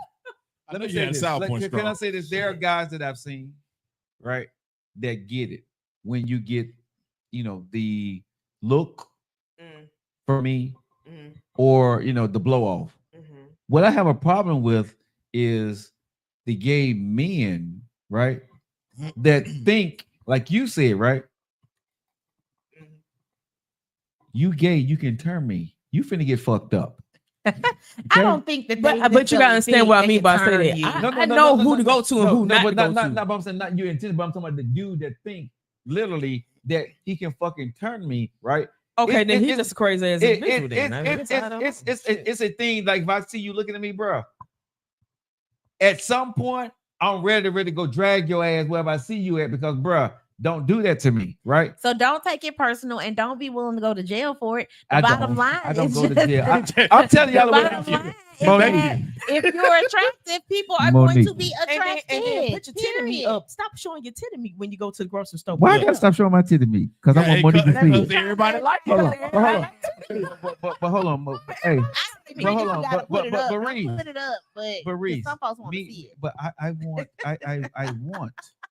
let me you say had a this. sour Let- punch can I straw. say this? There are guys that I've seen, right, that get it when you get, the look Mm, for me mm, or the blow off. mhm. What I have a problem with is the gay men, right, that think like you said, right? Mhm. You gay, you can turn me. You finna get fucked up. I don't think that. But you gotta understand what I mean by saying that. I know who to go to and who not to go to. But I'm saying not you intended, but I'm talking about the dude that think literally that he can fucking turn me, right? Okay, It- then it- he's it- just a crazy ass individual. Then It's a thing. Like if I see you looking at me, bro, at some point I'm ready to go drag your ass wherever I see you at because, bro, don't do that to me, right? So don't take it personal and don't be willing to go to jail for it. I The don't. bottom line I don't is go to just- jail. I'm telling y'all the the way. bottom line is Monique. that if you're attractive, people are going Monique. to be and attracted. then put your titty meat period. up. Stop showing your titty meat when you go to the grocery store. Why I gotta stop showing my titty meat? Because I want Monique to see it. Everybody like Hold on, it. hold on. But hold on, hey, I don't But hold on, you gotta but- put it but- up. but Don't Reese, put it up, but Reese, some folks want to see me, it. but I want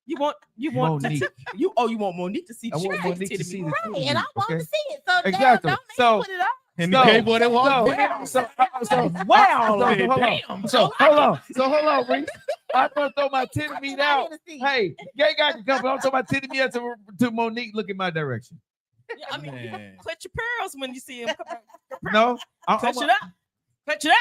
You want Monique. you want Monique to see. I want Cheryl's Monique to titty see meat. the Right, titty and I meat, want okay? to see it. So Exactly. don't make So- me put it up. And the gay boy that walked Wow. damn. So hold on, Reese. I'm gonna throw my titty meat out. To see. Hey, gay guy can come, but I'm throwing my titty meat out to Monique. Look in my direction. Yeah, I mean, Man. clutch your pearls when you see him. No, Clutch it up. Clutch it up.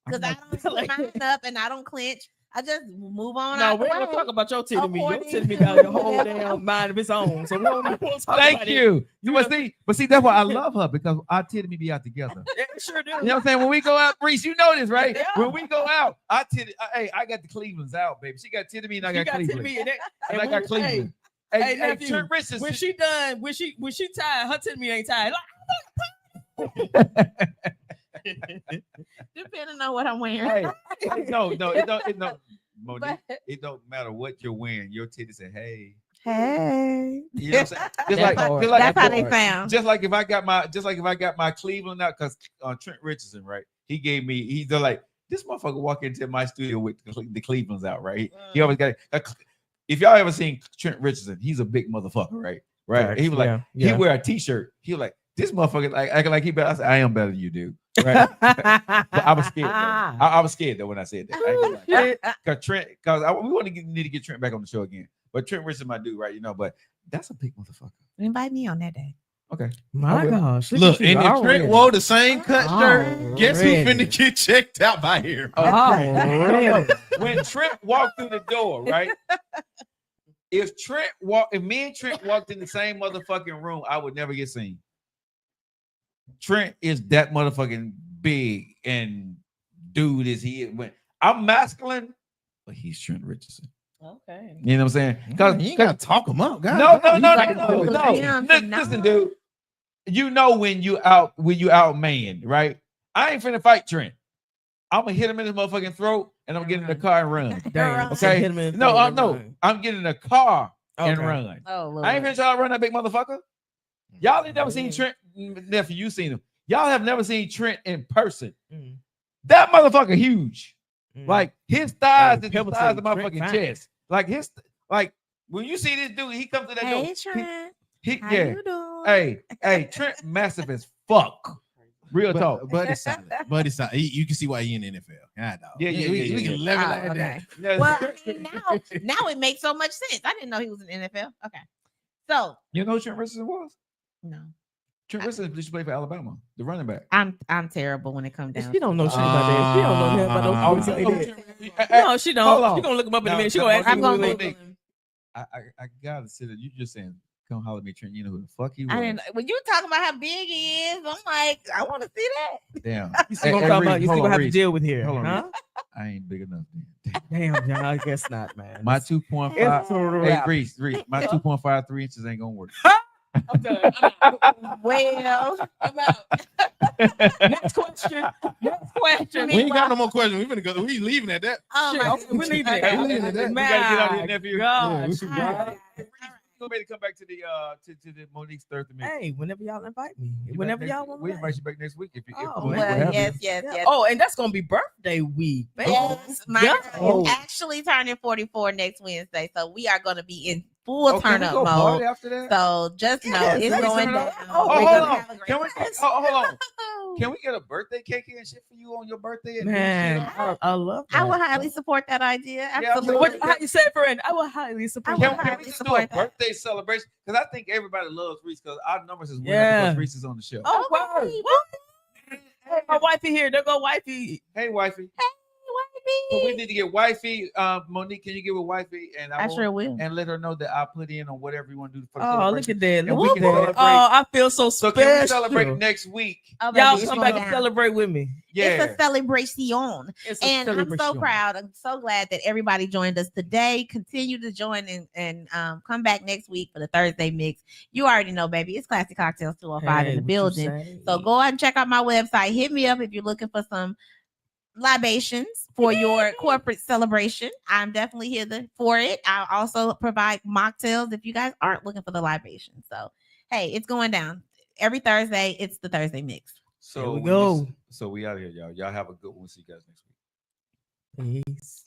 Because I don't put mine up and I don't clench. I just move on. No, out the we're gonna way. talk about your titty meat. Your According- titty meat got a whole damn mind of its own. So we don't want to talk Thank about you. You must see, but see, that's why I love her because our titty meat be out together. it. Yeah, it sure do. You know what I'm saying? When we go out, Reese, you know this, right? Yeah. When we go out, I got the Cleveland's out, baby. She got titty meat and I You got got titty Cleveland. meat and And I got Cleveland. hey, Hey, nephew, Trent Richardson. when she done, when she tired, her titty meat ain't tired. Depending on what I'm wearing. hey, no, it don't. Monique, But- it don't matter what you're wearing. Your titty say, "Hey." Hey. You know what I'm saying? Just That's like, hard. just like, That's how they sound. just like if I got my Cleveland out, because Trent Richardson, right? He's like, this motherfucker walk into my studio with the Cleveland's out, right? He always got it. If y'all ever seen Trent Richardson, he's a big motherfucker, right? Right. He was like, he wear a t-shirt. He was like, this motherfucker like acting like he better. I said, I am better than you, dude. Right. But I was scared though. I was scared though when I said that. Because we want to need to get Trent back on the show again. But Trent Richardson, my dude, right? But that's a big motherfucker. Invite me on that day. Okay. My gosh. Look, and if Trent wore the same cut shirt, guess who Already. finna get checked out by here? When Trent walked through the door, right? if me and Trent walked in the same motherfucking room, I would never get seen. Trent is that motherfucking big and dude is he when I'm masculine, but he's Trent Richardson. Okay. You know what I'm saying? Because you ain't gotta talk him up. No. No. Listen, dude. You know when you out man, right? I ain't finna fight Trent. I'm gonna hit him in his motherfucking throat and I'm getting in the car and run. Damn. Okay. Hit him in the No, throat no. and I'm getting in the car and Okay. run. Oh, Lord. I ain't finna try to run that big motherfucker. Y'all ain't never seen Trent, nephew. You seen him. Y'all have never seen Trent in person. Mm. That motherfucker huge. Mm. Like his thighs is the People size say of my Trent fucking fine. chest. Like when you see this dude, he comes to that door. Hey, Trent. How Yeah. you doing? Hey, Trent massive as fuck. Real talk. But it's solid. But it's solid. You can see why he in the NFL. God, dog. Yeah, We can level Oh, like okay. that. Yeah, Well, I mean, now it makes so much sense. I didn't know he was in the NFL. Okay. So, you know who Trent Richardson was? no. Trent Richardson used to play for Alabama, the running back. I'm terrible when it comes down. She don't know to shit about that. She don't know nothing about Oh, those you sports know like that. Trent- No, she don't. Hold on. She gonna look him up in a No, minute. She no, gonna ask I'm me. gonna who Google it is. him. I gotta sit there. You just saying, come holler at me, Trent. You know who the fuck he was. I didn't. When you talking about how big he is, I'm like, I want to see that. Damn. You still gonna talk about? You still gonna have to deal with here, Hold on, huh? I ain't big enough. Damn, John. I guess not, man. My It's 2.5. a Hey, wrap. Reese, my 2.53 inches ain't gonna work. I'm done. I'm out. Well, I'm out. Next question. Next question. We ain't got no more questions. We finna go. We leaving at that. oh Shit, my okay, we leaving it. Okay. We leaving it. We gotta get out of here, My nephew. God. we should go. All right. You ready to come back to the to the Monique's Thursday meeting? Hey, whenever y'all invite me. You Whenever back y'all next- want we me. invite you back next week if you. Oh, Monique well, will have yes, you. yes. Oh, and that's gonna be birthday week. baby. Yes, my Yeah. girl is actually turning 44 next Wednesday, so we are going to be in full Oh, can turn we up go party mode. after that? So just know Yes, it's let's going turn down. up. Oh, We're hold gonna on. have a great Can we? time. Hold on. Can we get a birthday cake and shit for you on your birthday? And do Man, shit? I love that. I will highly support that idea. Yeah, Absolutely. What, how you say it, friend? I will highly support I Can, will that. can highly we just do a support that. birthday celebration? Because I think everybody loves Reese because our numbers is winning Yeah. because Reese is on the show. Oh, Okay. word. What? Hey, my wifey here. There go wifey. Hey, wifey. Hey, So we wifey. need to get wifey. Monique, can you give a wifey and I sure will. and let her know that I put in on whatever you want to do for the Oh, look celebration. at that. And Look we at can that. celebrate. Oh, I feel so So special. can we celebrate next week? Oh, baby, Y'all it's come going back and down. celebrate with me. Yeah. It's a celebration. It's a And I'm so celebration. proud. I'm so glad that everybody joined us today. Continue to join and come back next week for the Thursday mix. You already know, baby. It's Classic Cocktails 205 Hey, in the what you building. say? So go out and check out my website. Hit me up if you're looking for some libations for your corporate celebration. I'm definitely here for it. I also provide mocktails if you guys aren't looking for the libation. So hey, it's going down every Thursday. It's the Thursday mix. So There we when go. So we out here, y'all. Y'all have a good one. See you guys next week. Peace.